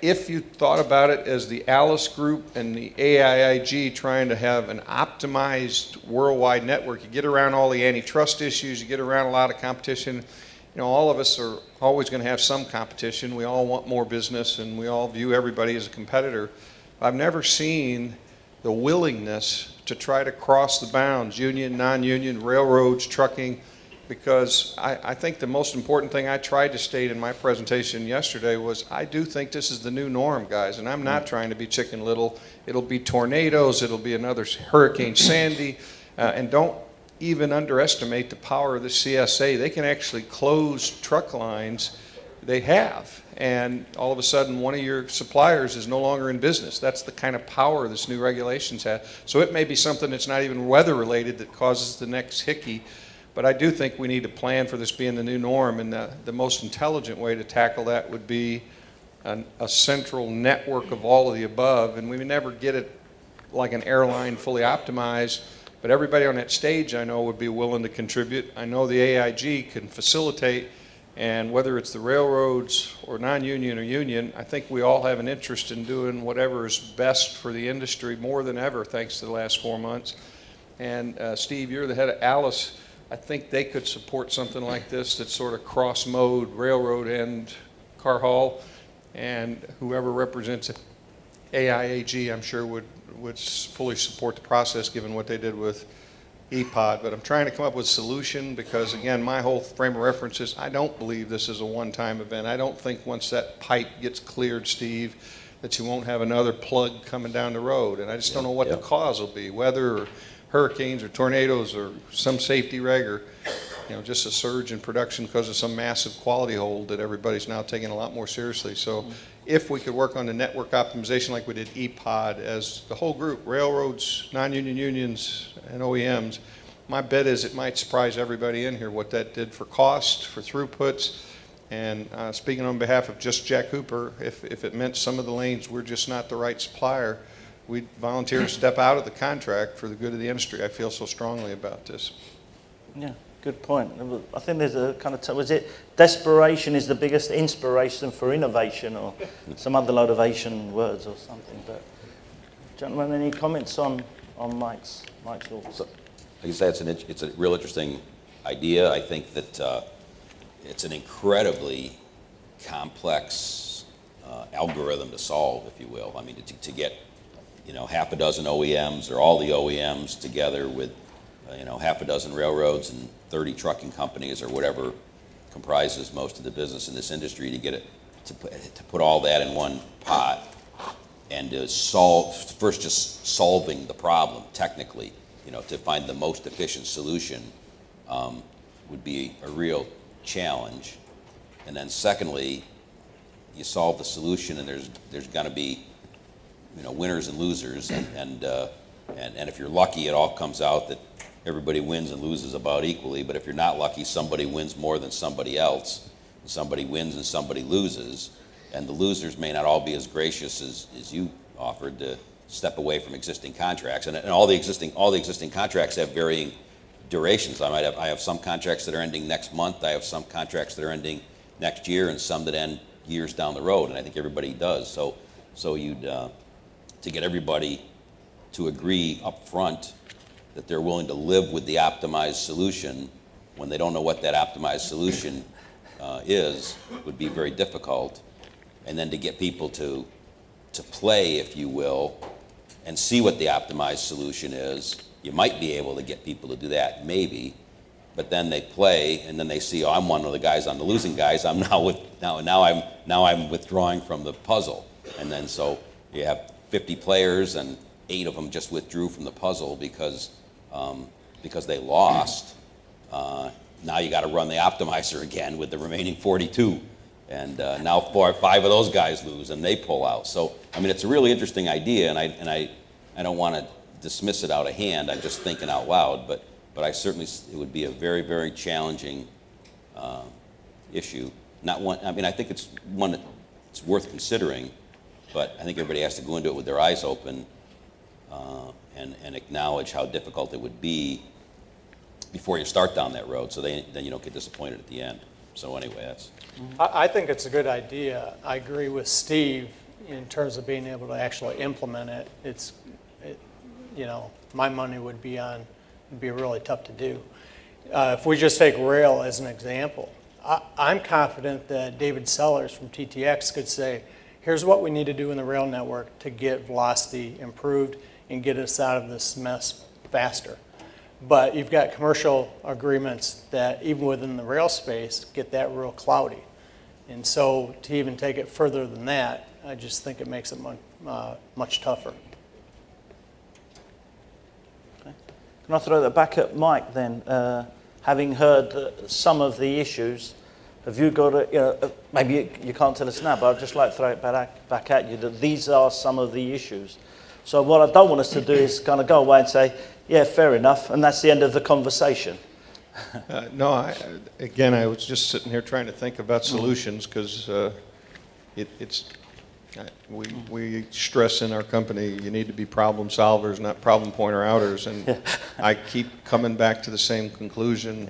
if you thought about it as the Alice Group and the AIIG trying to have an optimized worldwide network, you get around all the antitrust issues, you get around a lot of competition. You know, all of us are always going to have some competition. We all want more business, and we all view everybody as a competitor. I've never seen the willingness to try to cross the bounds, union, non-union, railroads, trucking, because I think the most important thing I tried to state in my presentation yesterday was I do think this is the new norm, guys, and I'm not trying to be Chicken Little. It'll be tornadoes, it'll be another Hurricane Sandy, and don't even underestimate the power of the CSA. They can actually close truck lines. They have, and all of a sudden one of your suppliers is no longer in business. That's the kind of power this new regulations have. So it may be something that's not even weather related that causes the next hickey. But I do think we need to plan for this being the new norm, and the most intelligent way to tackle that would be a central network of all of the above, and we would never get it like an airline fully optimized, but everybody on that stage I know would be willing to contribute. I know the AIG can facilitate, and whether it's the railroads or non-union or union, I think we all have an interest in doing whatever is best for the industry more than ever, thanks to the last 4 months. And Steve, you're the head of Alice. I think they could support something like this that's sort of cross-mode, railroad and car haul, and whoever represents AIAG, I'm sure would fully support the process given what they did with EPOD. But I'm trying to come up with a solution because, again, my whole frame of reference is I don't believe this is a one-time event. I don't think once that pipe gets cleared, Steve, that you won't have another plug coming down the road. And I just don't know what the cause will be, weather or hurricanes or tornadoes or some safety reg or just a surge in production because of some massive quality hold that everybody's now taking a lot more seriously. So if we could work on the network optimization like we did EPOD as the whole group, railroads, non-union unions, and OEMs, my bet is it might surprise everybody in here what that did for cost, for throughputs. And speaking on behalf of just Jack Hooper, if it meant some of the lanes we're just not the right supplier, we'd volunteer to step out of the contract for the good of the industry. I feel so strongly about this. Yeah, good point. I think there's a kind of, was it desperation is the biggest inspiration for innovation or some other motivation words or something. But gentlemen, any comments on Mike's thoughts? So, like I said, it's a real interesting idea. I think that it's an incredibly complex algorithm to solve, if you will. I mean, to get half a dozen OEMs or all the OEMs together with, half a dozen railroads and 30 trucking companies or whatever comprises most of the business in this industry to get it, to put all that in one pot and to first just solving the problem technically, to find the most efficient solution would be a real challenge. And then secondly, you solve the solution and there's going to be winners and losers, and if you're lucky, it all comes out that everybody wins and loses about equally. But if you're not lucky, somebody wins more than somebody else. Somebody wins and somebody loses, and the losers may not all be as gracious as you offered to step away from existing contracts. And all the existing contracts have varying durations. I have some contracts that are ending next month. I have some contracts that are ending next year, and some that end years down the road. And I think everybody does. So you'd to get everybody to agree up front that they're willing to live with the optimized solution when they don't know what that optimized solution is would be very difficult. And then to get people to play, if you will, and see what the optimized solution is, you might be able to get people to do that, maybe. But then they play, and then they see, oh, I'm one of the guys on the losing guys. I'm now I'm withdrawing from the puzzle, and then so you have 50 players, and 8 of them just withdrew from the puzzle because they lost. Now you got to run the optimizer again with the remaining 42, and now 4 or 5 of those guys lose and they pull out. So I mean, it's a really interesting idea, and I don't want to dismiss it out of hand. I'm just thinking out loud, but I certainly it would be a very, very challenging issue. Not one. I mean, I think it's one that's worth considering. But I think everybody has to go into it with their eyes open and acknowledge how difficult it would be before you start down that road, so then you don't get disappointed at the end. So anyway, that's, I think it's a good idea. I agree with Steve in terms of being able to actually implement it. My money would be it'd be really tough to do. If we just take rail as an example, I'm confident that David Sellers from TTX could say, here's what we need to do in the rail network to get velocity improved and get us out of this mess faster. But you've got commercial agreements that even within the rail space get that real cloudy. And so to even take it further than that, I just think it makes it much tougher. Okay. Can I throw that back at Mike then? Having heard some of the issues, have you got maybe you can't tell us now, but I'd just like to throw it back at you that these are some of the issues. So what I don't want us to do is kind of go away and say, yeah, fair enough, and that's the end of the conversation. No, I was just sitting here trying to think about solutions because we stress in our company you need to be problem solvers, not problem pointer outers, and I keep coming back to the same conclusion.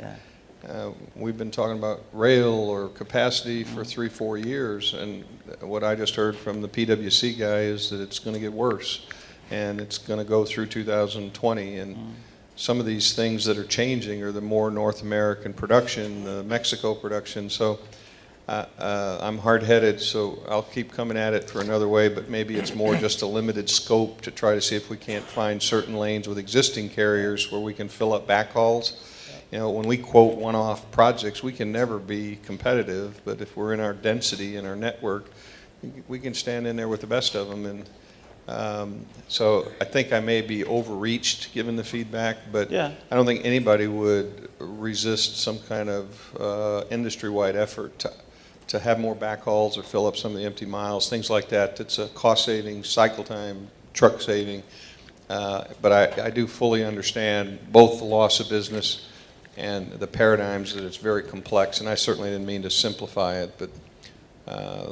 Yeah. We've been talking about rail or capacity for 3-4 years, and what I just heard from the PwC guy is that it's going to get worse, and it's going to go through 2020, and some of these things that are changing are the more North American production, the Mexico production. So I'm hard-headed, so I'll keep coming at it for another way, but maybe it's more just a limited scope to try to see if we can't find certain lanes with existing carriers where we can fill up backhauls. You know, when we quote one-off projects, we can never be competitive, but if we're in our density in our network, we can stand in there with the best of them. And so I think I may be overreached given the feedback, but I don't think anybody would resist some kind of industry-wide effort to have more backhauls or fill up some of the empty miles, things like that. It's a cost saving, cycle time, truck saving. But I do fully understand both the loss of business and the paradigms that it's very complex, and I certainly didn't mean to simplify it, but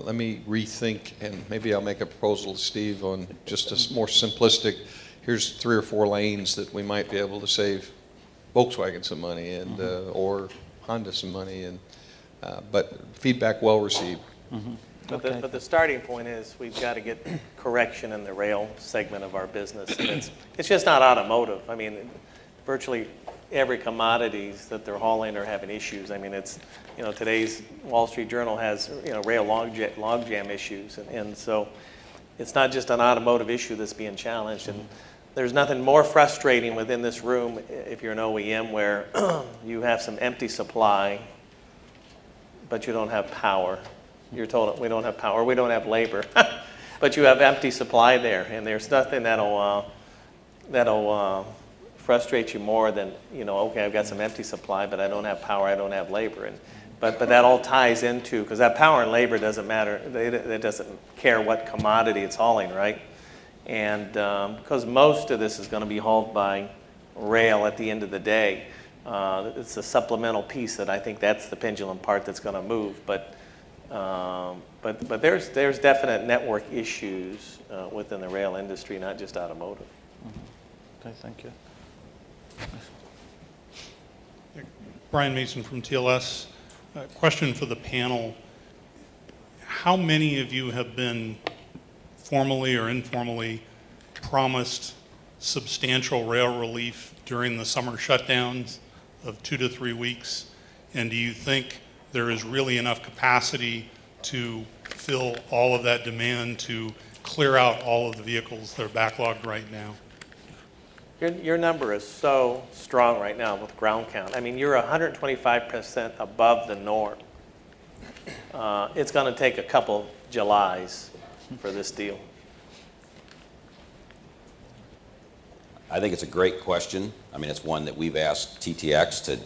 let me rethink, and maybe I'll make a proposal to Steve on just a more simplistic, here's 3 or 4 lanes that we might be able to save Volkswagen some money and or Honda some money, and but feedback well received. But the starting point is we've got to get correction in the rail segment of our business. And it's just not automotive. I mean, virtually every commodities that they're hauling are having issues. I mean, it's, today's Wall Street Journal has, rail logjam issues. And so it's not just an automotive issue that's being challenged. And there's nothing more frustrating within this room if you're an OEM where you have some empty supply, but you don't have power. You're told we don't have power, we don't have labor, but you have empty supply there, and there's nothing that'll frustrate you more than, okay, I've got some empty supply, but I don't have power, I don't have labor, but that all ties into, because that power and labor doesn't matter, it doesn't care what commodity it's hauling, right? And because most of this is going to be hauled by rail at the end of the day, it's a supplemental piece that I think that's the pendulum part that's going to move, but there's definite network issues within the rail industry, not just automotive. Okay, thank you. Brian Mason from TLS. Question for the panel. How many of you have been formally or informally promised substantial rail relief during the summer shutdowns of 2 to 3 weeks? And do you think there is really enough capacity to fill all of that demand to clear out all of the vehicles that are backlogged right now? Your number is so strong right now with ground count. I mean, you're 125% above the norm. It's going to take a couple Julys for this deal. I think it's a great question. I mean, it's one that we've asked TTX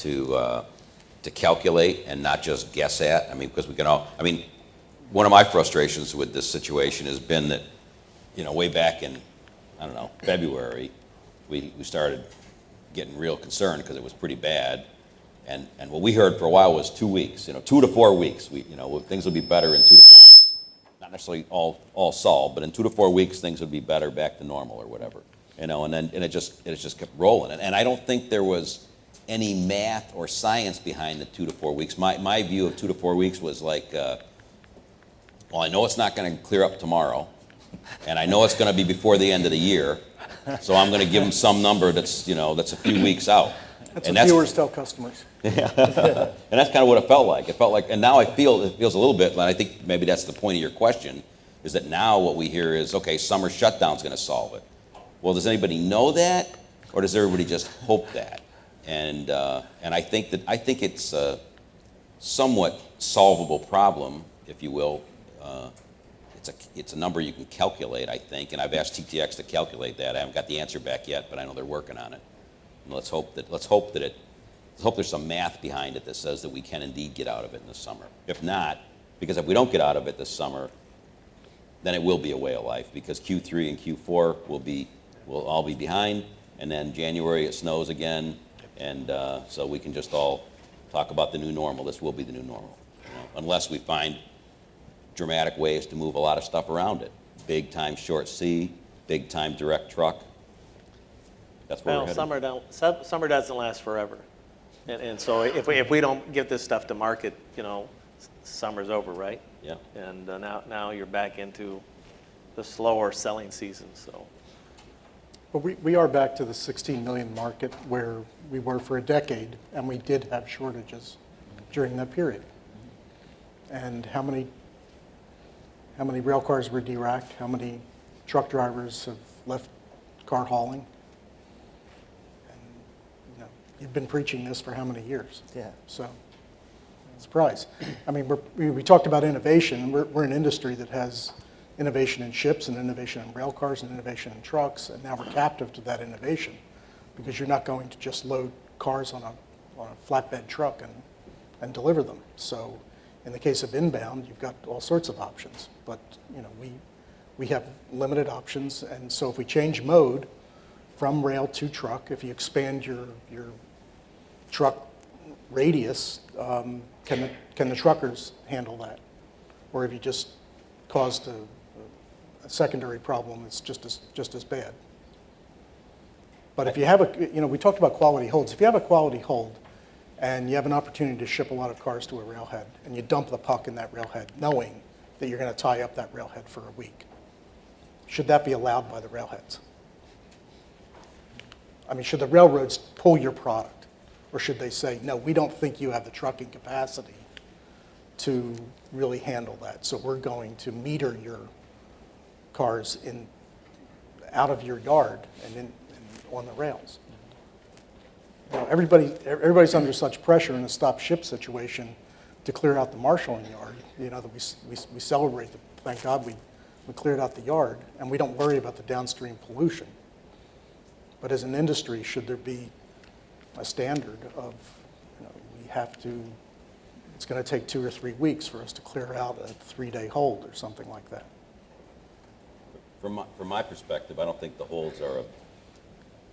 to calculate and not just guess at. I mean, because we can all, I mean, one of my frustrations with this situation has been that, way back in, I don't know, February, we started getting real concerned because it was pretty bad. And what we heard for a while was 2 weeks, 2 to 4 weeks. Things will be better in 2 to 4 weeks. Not necessarily all solved, but in 2 to 4 weeks, things would be better, back to normal or whatever. And it just kept rolling. And I don't think there was any math or science behind the 2 to 4 weeks. My view of 2 to 4 weeks was like, well, I know it's not going to clear up tomorrow, and I know it's going to be before the end of the year, so I'm going to give them some number that's, that's a few weeks out. That's And what viewers tell customers. And that's kind of what it felt like. It felt like, and now it feels a little bit, and I think maybe that's the point of your question, is that now what we hear is, okay, summer shutdown's going to solve it. Well, does anybody know that, or does everybody just hope that? And I think it's a somewhat solvable problem, if you will. It's a number you can calculate, I think, and I've asked TTX to calculate that. I haven't got the answer back yet, but I know they're working on it. And let's hope there's some math behind it that says that we can indeed get out of it in the summer. If not, because if we don't get out of it this summer, then it will be a way of life, because Q3 and Q4 will all be behind, and then January it snows again, and so we can just all talk about the new normal. This will be the new normal, unless we find dramatic ways to move a lot of stuff around it. Big time short C, big time direct truck. That's where we're headed. Summer doesn't last forever. And so if we don't get this stuff to market, summer's over, right? Yeah. And now you're back into the slower selling season, so. But we are back to the 16 million market where we were for a decade, and we did have shortages during that period. And how many rail cars were deracked? How many truck drivers have left car hauling? And you've been preaching this for how many years? Yeah. So, surprise. I mean, we talked about innovation. We're an industry that has innovation in ships and innovation in rail cars and innovation in trucks, and now we're captive to that innovation because you're not going to just load cars on a flatbed truck and deliver them. So in the case of inbound, you've got all sorts of options, but we have limited options, and so if we change mode from rail to truck, if you expand your truck radius, can the truckers handle that? Or if you just caused a secondary problem, it's just as bad. But if you have we talked about quality holds. If you have a quality hold and you have an opportunity to ship a lot of cars to a railhead and you dump the puck in that railhead knowing that you're going to tie up that railhead for a week, should that be allowed by the railheads? I mean, should the railroads pull your product? Or should they say, no, we don't think you have the trucking capacity to really handle that, so we're going to meter your cars out of your yard and on the rails? Everybody's under such pressure in a stop ship situation to clear out the marshalling yard. That we celebrate. Thank God we cleared out the yard, and we don't worry about the downstream pollution. But as an industry, should there be a standard of we have to? It's going to take 2 or 3 weeks for us to clear out a 3-day hold or something like that. From my perspective, I don't think the holds are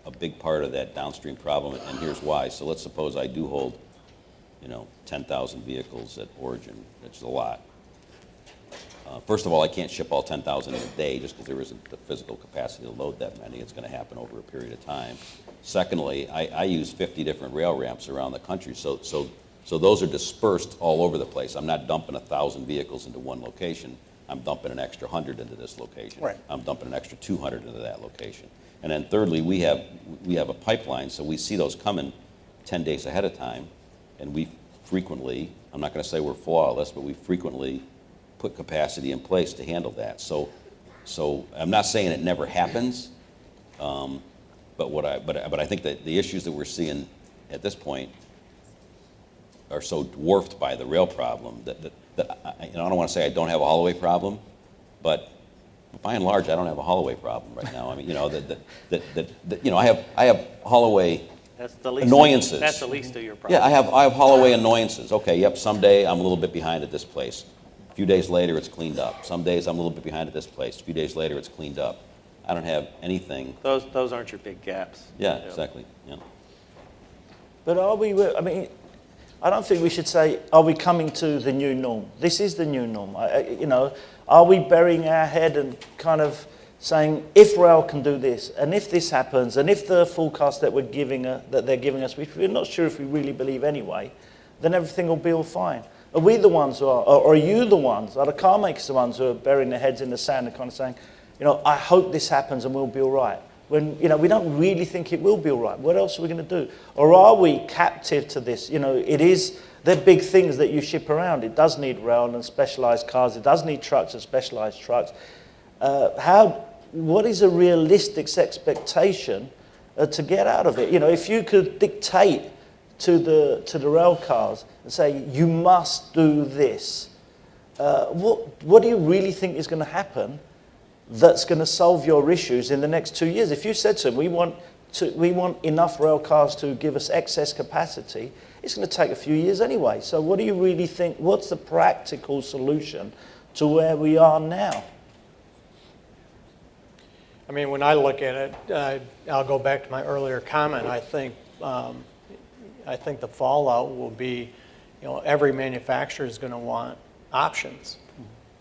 a big part of that downstream problem, and here's why. So let's suppose I do hold, 10,000 vehicles at origin. That's a lot. First of all, I can't ship all 10,000 in a day just because there isn't the physical capacity to load that many. It's going to happen over a period of time. Secondly, I use 50 different rail ramps around the country, so those are dispersed all over the place. I'm not dumping 1,000 vehicles into one location. I'm dumping an extra 100 into this location. Right. I'm dumping an extra 200 into that location. And then thirdly, we have a pipeline, so we see those coming 10 days ahead of time, and we frequently, I'm not going to say we're flawless, but we frequently put capacity in place to handle that. So I'm not saying it never happens, but I think that the issues that we're seeing at this point are so dwarfed by the rail problem that I don't want to say I don't have a haul-away problem, but by and large, I don't have a haul-away problem right now. I mean, I have haul-away annoyances. That's the least of your problem. Yeah, I have haul-away annoyances. Okay, yep, someday I'm a little bit behind at this place. A few days later, it's cleaned up. Some days I'm a little bit behind at this place. A few days later, it's cleaned up. I don't have anything. Those aren't your big gaps. Yeah, exactly. Yeah. But I don't think we should say, are we coming to the new norm? This is the new norm. Are we burying our head and kind of saying, if rail can do this, and if this happens, and if the forecast that they're giving us, which we're not sure if we really believe anyway, then everything will be all fine. Are we the ones who are, or are you the ones, are the car makers the ones who are burying their heads in the sand and kind of saying, I hope this happens and we'll be all right? When, we don't really think it will be all right. What else are we going to do? Or are we captive to this? They're big things that you ship around. It does need rail and specialized cars. It does need trucks and specialized trucks. What is a realistic expectation to get out of it? If you could dictate to the rail cars and say, you must do this, what do you really think is going to happen that's going to solve your issues in the next 2 years? If you said to them, we want enough rail cars to give us excess capacity, it's going to take a few years anyway. So what do you really think, what's the practical solution to where we are now? I mean, when I look at it, I'll go back to my earlier comment. I think the fallout will be, every manufacturer is going to want options,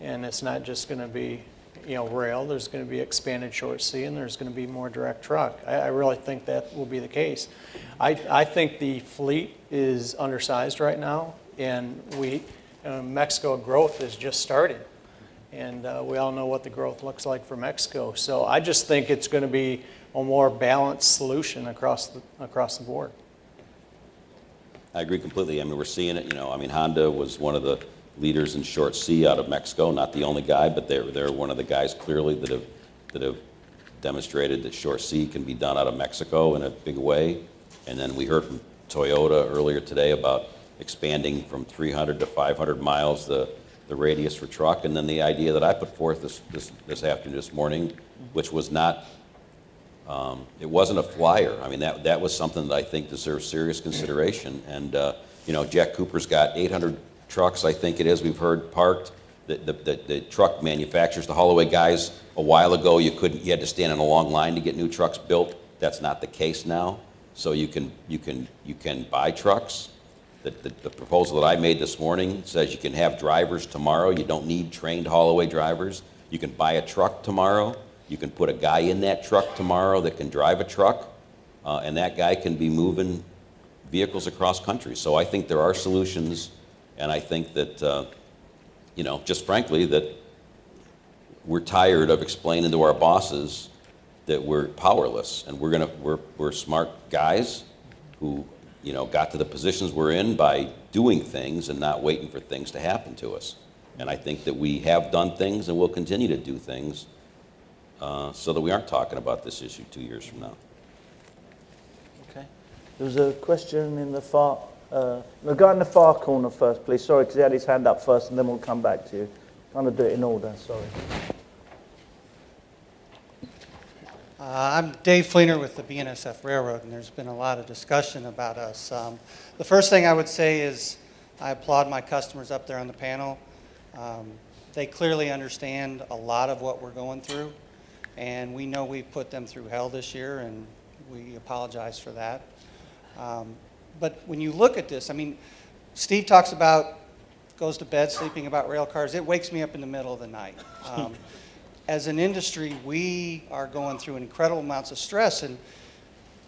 and it's not just going to be, rail. There's going to be expanded short C, and there's going to be more direct truck. I really think that will be the case. I think the fleet is undersized right now, and Mexico growth is just started. And we all know what the growth looks like for Mexico. So I just think it's going to be a more balanced solution across the board. I agree completely. I mean, we're seeing it, Honda was one of the leaders in short C out of Mexico, not the only guy, but they're one of the guys clearly that have demonstrated that short C can be done out of Mexico in a big way. And then we heard from Toyota earlier today about expanding from 300 to 500 miles the radius for truck, and then the idea that I put forth this morning, which was not, it wasn't a flyer. I mean, that was something that I think deserves serious consideration. And Jack Cooper's got 800 trucks, I think it is, we've heard parked. The truck manufacturers, the haul away guys, a while ago you had to stand in a long line to get new trucks built. That's not the case now. So you can buy trucks. The proposal that I made this morning says you can have drivers tomorrow. You don't need trained haul-away drivers. You can buy a truck tomorrow. You can put a guy in that truck tomorrow that can drive a truck, and that guy can be moving vehicles across country. So I think there are solutions, and I think that, just frankly, that we're tired of explaining to our bosses that we're powerless, and we're smart guys who got to the positions we're in by doing things and not waiting for things to happen to us. And I think that we have done things and will continue to do things so that we aren't talking about this issue 2 years from now. Okay. There was a question in the far, the guy in the far corner first, please. Sorry, because he had his hand up first, and then we'll come back to you. Trying to do it in order, sorry. I'm Dave Fleener with the BNSF Railroad, and there's been a lot of discussion about us. The first thing I would say is I applaud my customers up there on the panel. They clearly understand a lot of what we're going through, and we know we put them through hell this year, and we apologize for that. But when you look at this, I mean, Steve talks about, goes to bed sleeping about rail cars. It wakes me up in the middle of the night. As an industry, we are going through incredible amounts of stress, and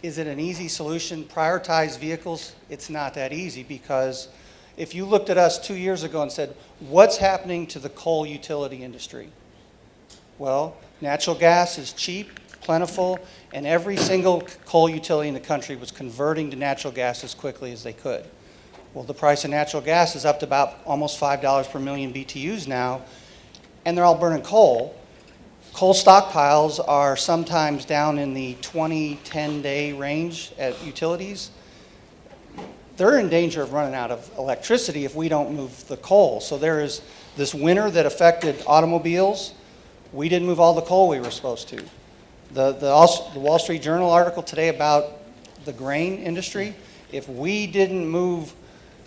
is it an easy solution? Prioritize vehicles? It's not that easy, because if you looked at us 2 years ago and said, what's happening to the coal utility industry? Well, natural gas is cheap, plentiful, and every single coal utility in the country was converting to natural gas as quickly as they could. Well, the price of natural gas is up to about almost $5 per million BTUs now, and they're all burning coal. Coal stockpiles are sometimes down in the 10-day range at utilities. They're in danger of running out of electricity if we don't move the coal. So there is this winter that affected automobiles. We didn't move all the coal we were supposed to. The Wall Street Journal article today about the grain industry, if we didn't move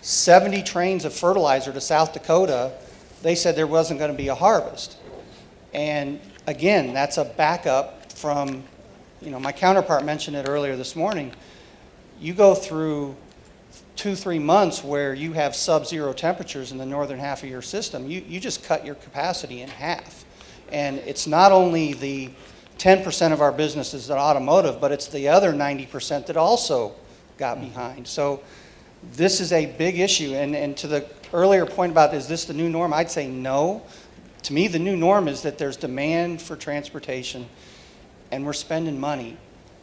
70 trains of fertilizer to South Dakota, they said there wasn't going to be a harvest. And again, that's a backup from, my counterpart mentioned it earlier this morning. You go through 2-3 months where you have sub-zero temperatures in the northern half of your system, you just cut your capacity in half. And it's not only the 10% of our business is in automotive, but it's the other 90% that also got behind. So this is a big issue. And to the earlier point about, is this the new norm? I'd say no. To me, the new norm is that there's demand for transportation, and we're spending money.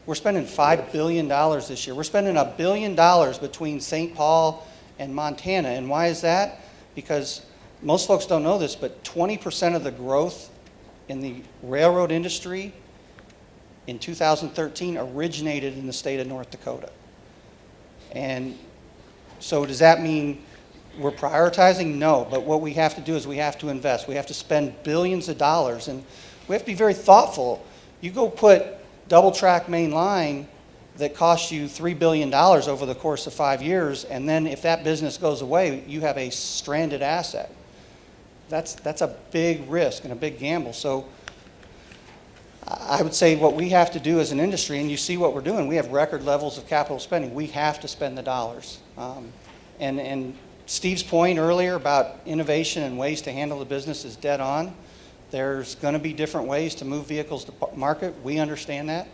We're spending $5 billion this year. We're spending $1 billion between St. Paul and Montana. And why is that? Because most folks don't know this, but 20% of the growth in the railroad industry in 2013 originated in the state of North Dakota. And so does that mean we're prioritizing? No, but what we have to do is we have to invest. We have to spend billions of dollars, and we have to be very thoughtful. You go put double track main line that costs you $3 billion over the course of 5 years, and then if that business goes away, you have a stranded asset. That's a big risk and a big gamble. So I would say what we have to do as an industry, and you see what we're doing, we have record levels of capital spending. We have to spend the dollars. And Steve's point earlier about innovation and ways to handle the business is dead on. There's going to be different ways to move vehicles to market. We understand that.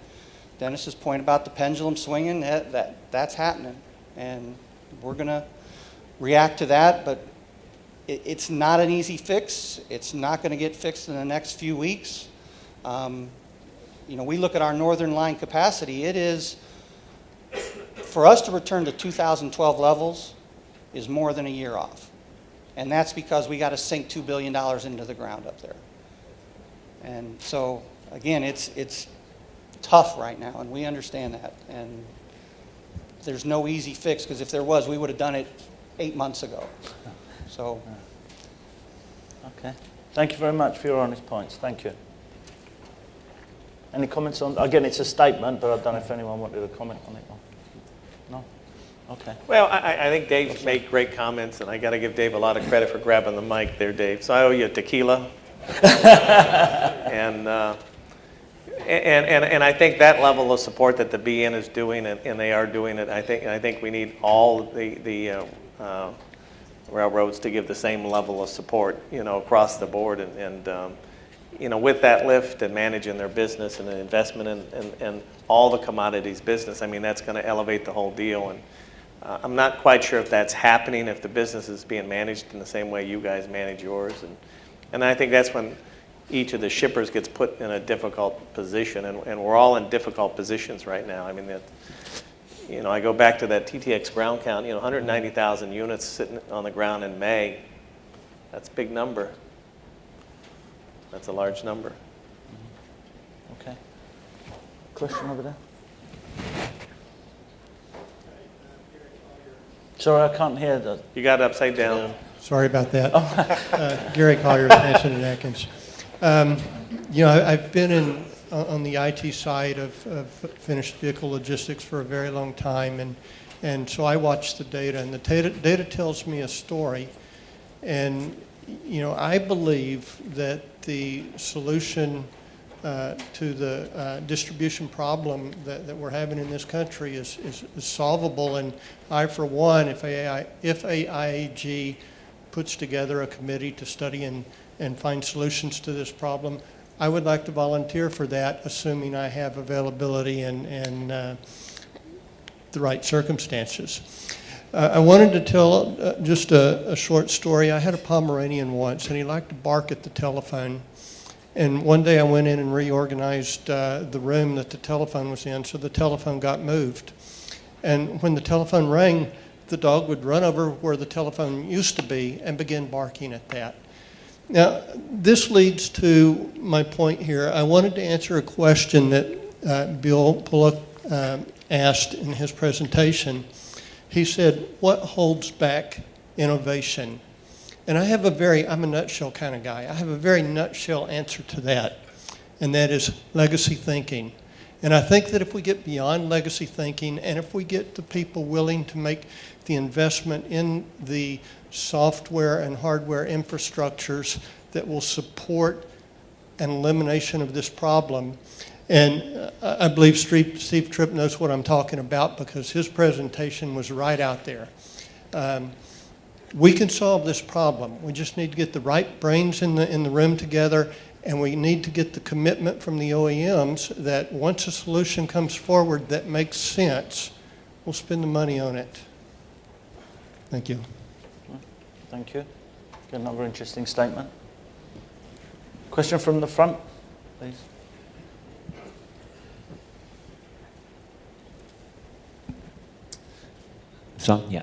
Dennis's point about the pendulum swinging, that's happening. And we're going to react to that, but it's not an easy fix. It's not going to get fixed in the next few weeks. We look at our northern line capacity. It is, for us to return to 2012 levels, is more than a year off. And that's because we got to sink $2 billion into the ground up there. And so, again, it's tough right now, and we understand that. And there's no easy fix, because if there was, we would have done it 8 months ago. So. Okay. Thank you very much for your honest points. Thank you. Any comments on, again, it's a statement, but I don't know if anyone wanted to comment on it. No? Okay. Well, I think Dave made great comments, and I got to give Dave a lot of credit for grabbing the mic there, Dave. So I owe you a tequila. and I think that level of support that the BN is doing, and they are doing it, I think we need all the railroads to give the same level of support, across the board, and with that lift and managing their business and the investment and all the commodities business, I mean, that's going to elevate the whole deal. And I'm not quite sure if that's happening, if the business is being managed in the same way you guys manage yours. And I think that's when each of the shippers gets put in a difficult position, and we're all in difficult positions right now. I mean, I go back to that TTX ground count, 190,000 units sitting on the ground in May. That's a big number. That's a large number. Okay. Question over there? Sorry, I can't hear that. You got it upside down. Sorry about that. Gary Collier, Manson and Atkins. I've been on the IT side of finished vehicle logistics for a very long time, and so I watch the data, and the data tells me a story. And I believe that the solution to the distribution problem that we're having in this country is solvable. And I, for one, if AIAG puts together a committee to study and find solutions to this problem, I would like to volunteer for that, assuming I have availability and the right circumstances. I wanted to tell just a short story. I had a Pomeranian once, and he liked to bark at the telephone. And one day I went in and reorganized the room that the telephone was in, so the telephone got moved. And when the telephone rang, the dog would run over where the telephone used to be and begin barking at that. Now, this leads to my point here. I wanted to answer a question that Bill Bullock asked in his presentation. He said, what holds back innovation? And I'm a nutshell kind of guy. I have a very nutshell answer to that, and that is legacy thinking. And I think that if we get beyond legacy thinking, and if we get the people willing to make the investment in the software and hardware infrastructures that will support an elimination of this problem, and I believe Steve Tripp knows what I'm talking about because his presentation was right out there. We can solve this problem. We just need to get the right brains in the room together And we need to get the commitment from the OEMs that once a solution comes forward that makes sense, we'll spend the money on it. Thank you. Thank you. Got another interesting statement. Question from the front, please. So, yeah.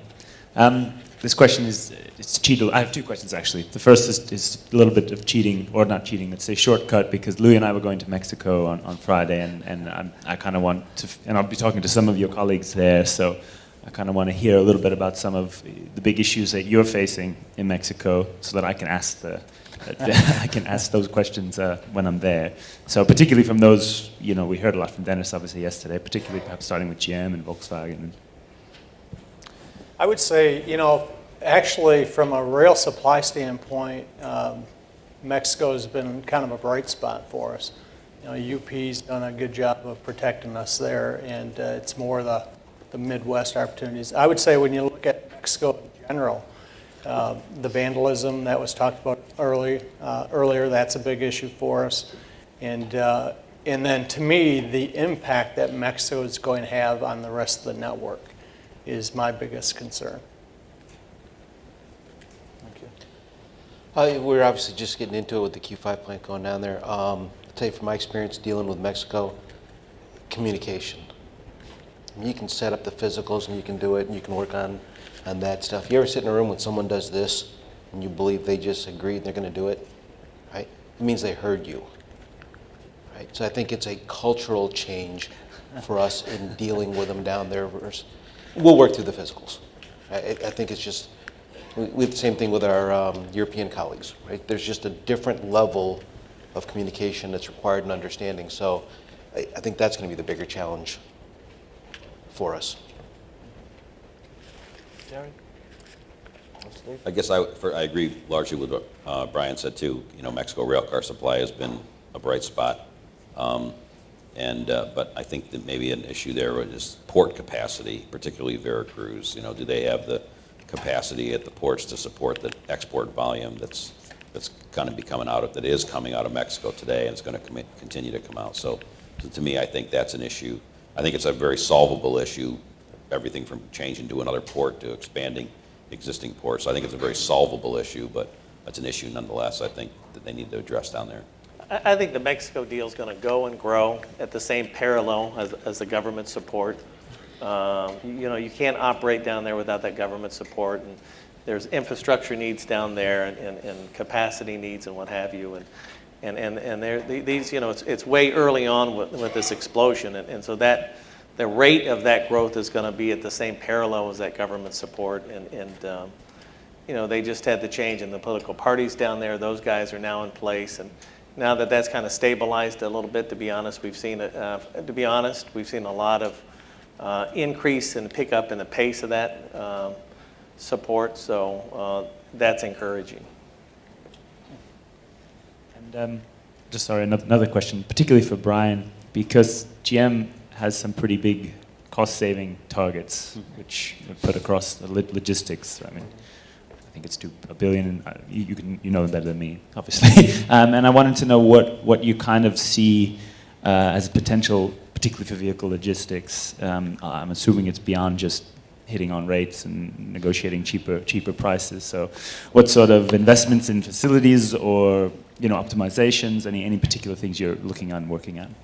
This question is, it's cheating. I have two questions, actually. The first is a little bit of cheating, or not cheating, it's a shortcut, because Louis and I were going to Mexico on Friday, and I kind of want to, and I'll be talking to some of your colleagues there, so I kind of want to hear a little bit about some of the big issues that you're facing in Mexico, so that I can ask those questions when I'm there. So particularly from those, you know, we heard a lot from Dennis, obviously, yesterday, particularly perhaps starting with GM and Volkswagen. I would say, you know, actually from a rail supply standpoint, Mexico has been kind of a bright spot for us. You know, UP's done a good job of protecting us there, and it's more the Midwest opportunities. I would say when you look at Mexico in general, the vandalism that was talked about earlier, that's a big issue for us. And then to me, the impact that Mexico is going to have on the rest of the network is my biggest concern. Thank you. We're obviously just getting into it with the Q5 plant going down there. I'll tell you from my experience dealing with Mexico, communication. I mean, you can set up the physicals and you can do it and you can work on that stuff. You ever sit in a room when someone does this and you believe they just agreed they're going to do it, right? It means they heard you, right? So I think it's a cultural change for us in dealing with them down there. We'll work through the physicals. I think it's just, we have the same thing with our European colleagues, right? There's just a different level of communication that's required and understanding. So I think that's going to be the bigger challenge for us. Jerry? I guess I agree largely with what Bryan said too. You know, Mexico railcar supply has been a bright spot. But I think that maybe an issue there is port capacity, particularly Veracruz. You know, do they have the capacity at the ports to support the export volume that's going to be coming out of, that is coming out of Mexico today, and it's going to continue to come out. So to me, I think that's an issue. I think it's a very solvable issue, everything from changing to another port to expanding existing ports. So I think it's a very solvable issue, but that's an issue nonetheless, I think, that they need to address down there. I think the Mexico deal is going to go and grow at the same parallel as the government support. You know, you can't operate down there without that government support, and there's infrastructure needs down there and capacity needs and what have you. And these, you know, it's way early on with this explosion, and so that the rate of that growth is going to be at the same parallel as that government support. And you know, they just had the change in the political parties down there. Those guys are now in place, and now that that's kind of stabilized a little bit, to be honest, we've seen a lot of increase and pickup in the pace of that support. So that's encouraging. And just sorry, another question, particularly for Bryan, because GM has some pretty big cost-saving targets, which put across the logistics. I mean, I think it's $1 billion. You know better than me, obviously. And I wanted to know what you kind of see as potential, particularly for vehicle logistics. I'm assuming it's beyond just hitting on rates and negotiating cheaper prices. So, what sort of investments in facilities or optimizations? Any particular things you're looking on, working on?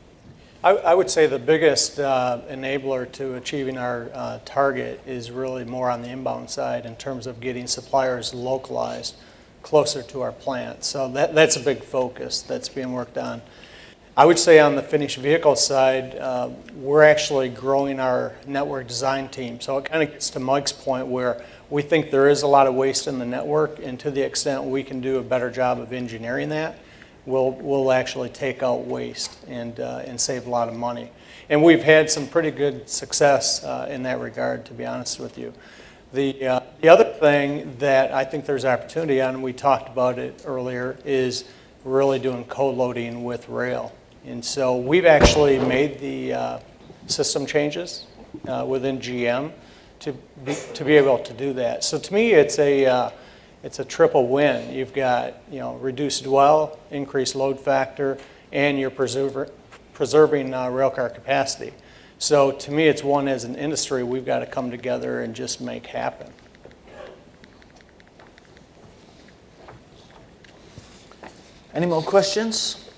I would say the biggest enabler to achieving our target is really more on the inbound side in terms of getting suppliers localized closer to our plant. So that's a big focus that's being worked on. I would say on the finished vehicle side, we're actually growing our network design team. So it kind of gets to Mike's point where we think there is a lot of waste in the network, and to the extent we can do a better job of engineering that, we'll actually take out waste and save a lot of money. And we've had some pretty good success in that regard, to be honest with you. The other thing that I think there's opportunity on, and we talked about it earlier, is really doing co-loading with rail. And so we've actually made the system changes within GM to be able to do that. So to me, it's it's a triple win. You've got, reduced dwell, increased load factor, and you're preserving railcar capacity. So to me, it's one as an industry we've got to come together and just make happen. Any more questions?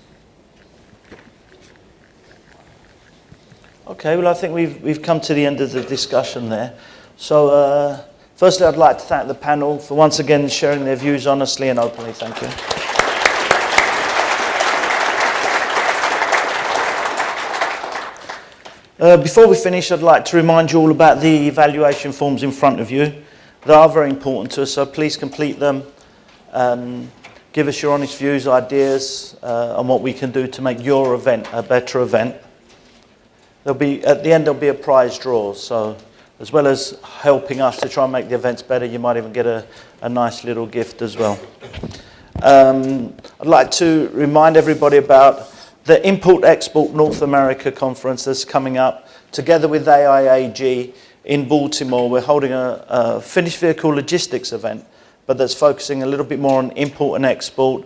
Okay, well, I think we've come to the end of the discussion there. So, firstly, I'd like to thank the panel for once again sharing their views honestly and openly. Thank you. Before we finish, I'd like to remind you all about the evaluation forms in front of you. They are very important to us, so please complete them. Give us your honest views, ideas on what we can do to make your event a better event. At the end, there'll be a prize draw, so as well as helping us to try and make the events better, you might even get a nice little gift as well. I'd like to remind everybody about the Import-Export North America Conference that's coming up. Together with AIAG in Baltimore, we're holding a finished vehicle logistics event, but that's focusing a little bit more on import and export,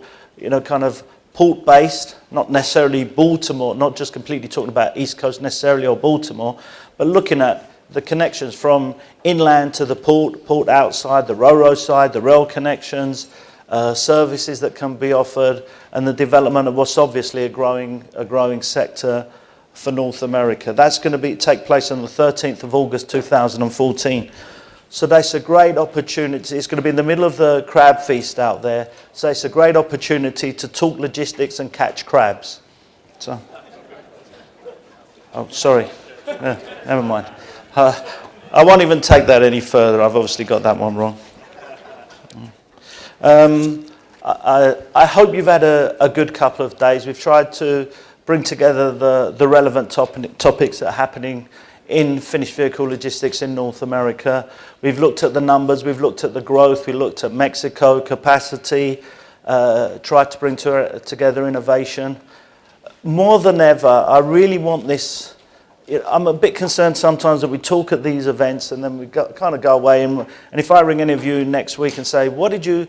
kind of port-based, not necessarily Baltimore, not just completely talking about East Coast necessarily or Baltimore, but looking at the connections from inland to the port outside, the ro-ro side, the rail connections, services that can be offered, and the development of what's obviously a growing sector for North America. That's going to take place on the 13th of August 2014. So that's a great opportunity. It's going to be in the middle of the crab feast out there. So it's a great opportunity to talk logistics and catch crabs. So, oh, sorry. Never mind. I won't even take that any further. I've obviously got that one wrong. I hope you've had a good couple of days. We've tried to bring together the relevant topics that are happening in finished vehicle logistics in North America. We've looked at the numbers, we've looked at the growth, we looked at Mexico, capacity, tried to bring together innovation. More than ever, I really want this. I'm a bit concerned sometimes that we talk at these events and then we kind of go away. And if I ring any of you next week and say, what did you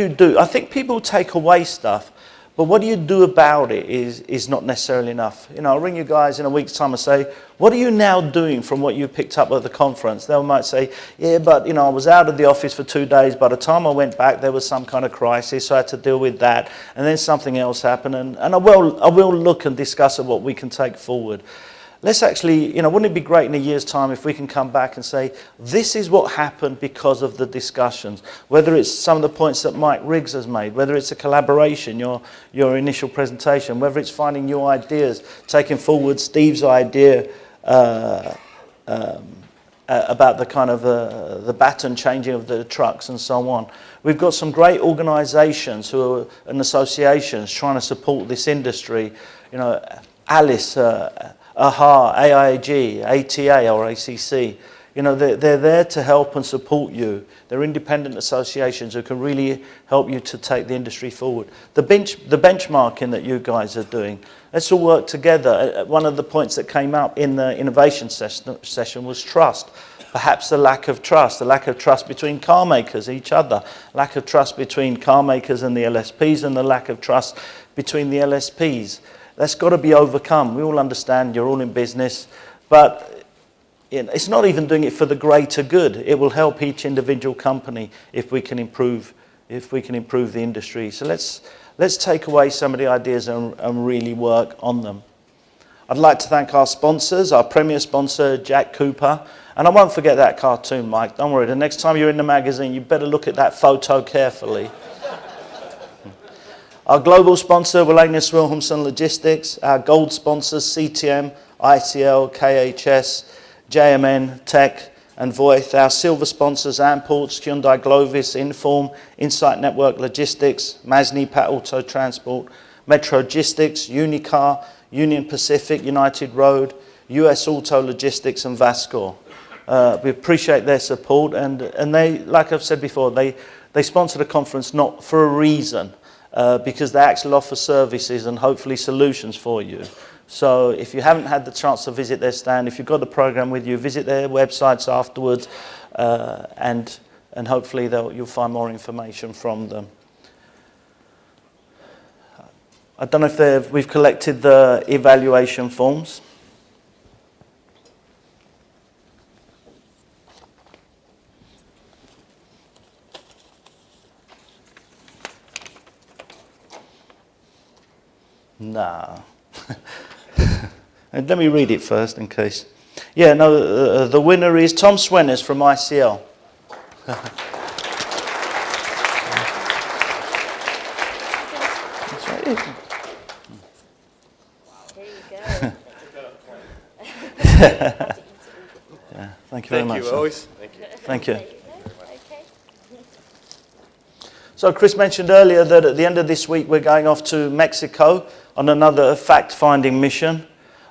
do? I think people take away stuff, but what do you do about it is not necessarily enough. I'll ring you guys in a week's time and say, what are you now doing from what you picked up at the conference? They might say, yeah, but I was out of the office for 2 days. By the time I went back, there was some kind of crisis, so I had to deal with that. And then something else happened. And I will look and discuss what we can take forward. Let's actually, wouldn't it be great in a year's time if we can come back and say, this is what happened because of the discussions, whether it's some of the points that Mike Riggs has made, whether it's a collaboration, your initial presentation, whether it's finding new ideas, taking forward Steve's idea about the kind of the baton changing of the trucks and so on. We've got some great organisations and associations trying to support this industry. Alice, AHA, AIAG, ATA or ACC, they're there to help and support you. They're independent associations who can really help you to take the industry forward. The benchmarking that you guys are doing, let's all work together. One of the points that came up in the innovation session was trust. Perhaps the lack of trust between car makers, each other, lack of trust between car makers and the LSPs, and the lack of trust between the LSPs. That's got to be overcome. We all understand you're all in business, but it's not even doing it for the greater good. It will help each individual company if we can improve the industry. So let's take away some of the ideas and really work on them. I'd like to thank our sponsors, our premier sponsor, Jack Cooper. And I won't forget that cartoon, Mike. Don't worry. The next time you're in the magazine, you better look at that photo carefully. Our global sponsor, Wallenius Wilhelmsen Logistics. Our gold sponsors, CTM, ICL, KHS, JMN, Tech, and Voith. Our silver sponsors, Amports, Hyundai Glovis, Inform, Insight Network Logistics, Masni Pat Auto Transport, Metro Logistics, Unicar, Union Pacific, United Road, US Auto Logistics, and Vascor. We appreciate their support, and they, like I've said before, they sponsor the conference not for a reason, because they actually offer services and hopefully solutions for you. So if you haven't had the chance to visit their stand, if you've got the program with you, visit their websites afterwards and and hopefully you'll find more information from them. I don't know if we've collected the evaluation forms. No. And let me read it first in case. Yeah, no, the winner is Tom Swenes from ICL. That's right. There you go. Yeah, thank you very much. Thank you, always. Thank you. Thank you. So Chris mentioned earlier that at the end of this week we're going off to Mexico on another fact-finding mission.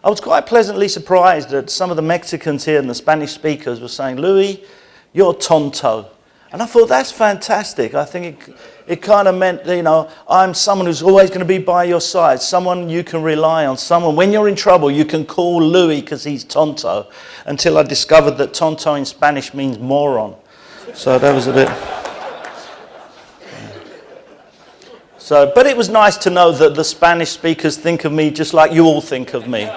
I was quite pleasantly surprised that some of the Mexicans here and the Spanish speakers were saying, Louis, you're tonto. And I thought, that's fantastic. I think it kind of meant, you know, I'm someone who's always going to be by your side, someone you can rely on, someone, when you're in trouble, you can call Louis because he's tonto, until I discovered that tonto in Spanish means moron. So that was a bit... So, but it was nice to know that the Spanish speakers think of me just like you all think of me.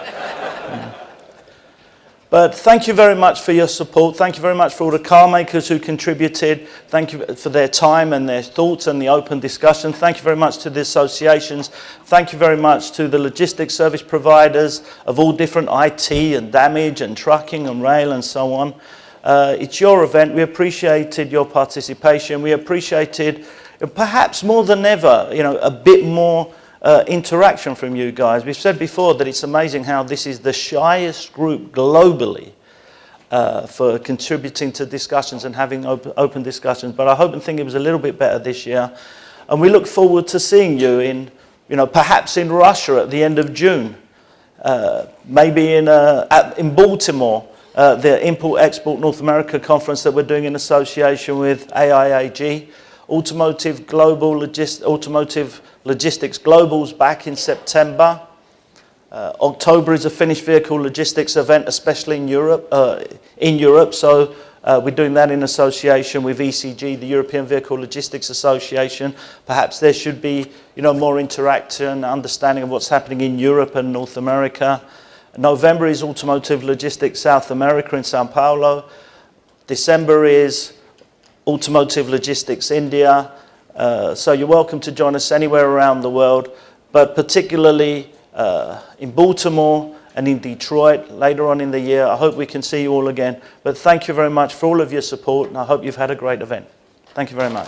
But thank you very much for your support. Thank you very much for all the car makers who contributed. Thank you for their time and their thoughts and the open discussion. Thank you very much to the associations. Thank you very much to the logistics service providers of all different IT and damage and trucking and rail and so on. It's your event. We appreciated your participation. We appreciated, perhaps more than ever, you know, a bit more interaction from you guys. We've said before that it's amazing how this is the shyest group globally for contributing to discussions and having open discussions. But I hope and think it was a little bit better this year. And we look forward to seeing you in, you know, perhaps in Russia at the end of June, maybe in Baltimore, the Import-Export North America conference that we're doing in association with AIAG. Automotive Logistics Global's back in September. October is a finished vehicle logistics event, especially in Europe. So we're doing that in association with ECG, the European Vehicle Logistics Association. Perhaps there should be, you know, more interaction, understanding of what's happening in Europe and North America. November is Automotive Logistics South America in Sao Paulo. December is Automotive Logistics India. So you're welcome to join us anywhere around the world, but particularly in Baltimore and in Detroit later on in the year. I hope we can see you all again. But thank you very much for all of your support, and I hope you've had a great event. Thank you very much.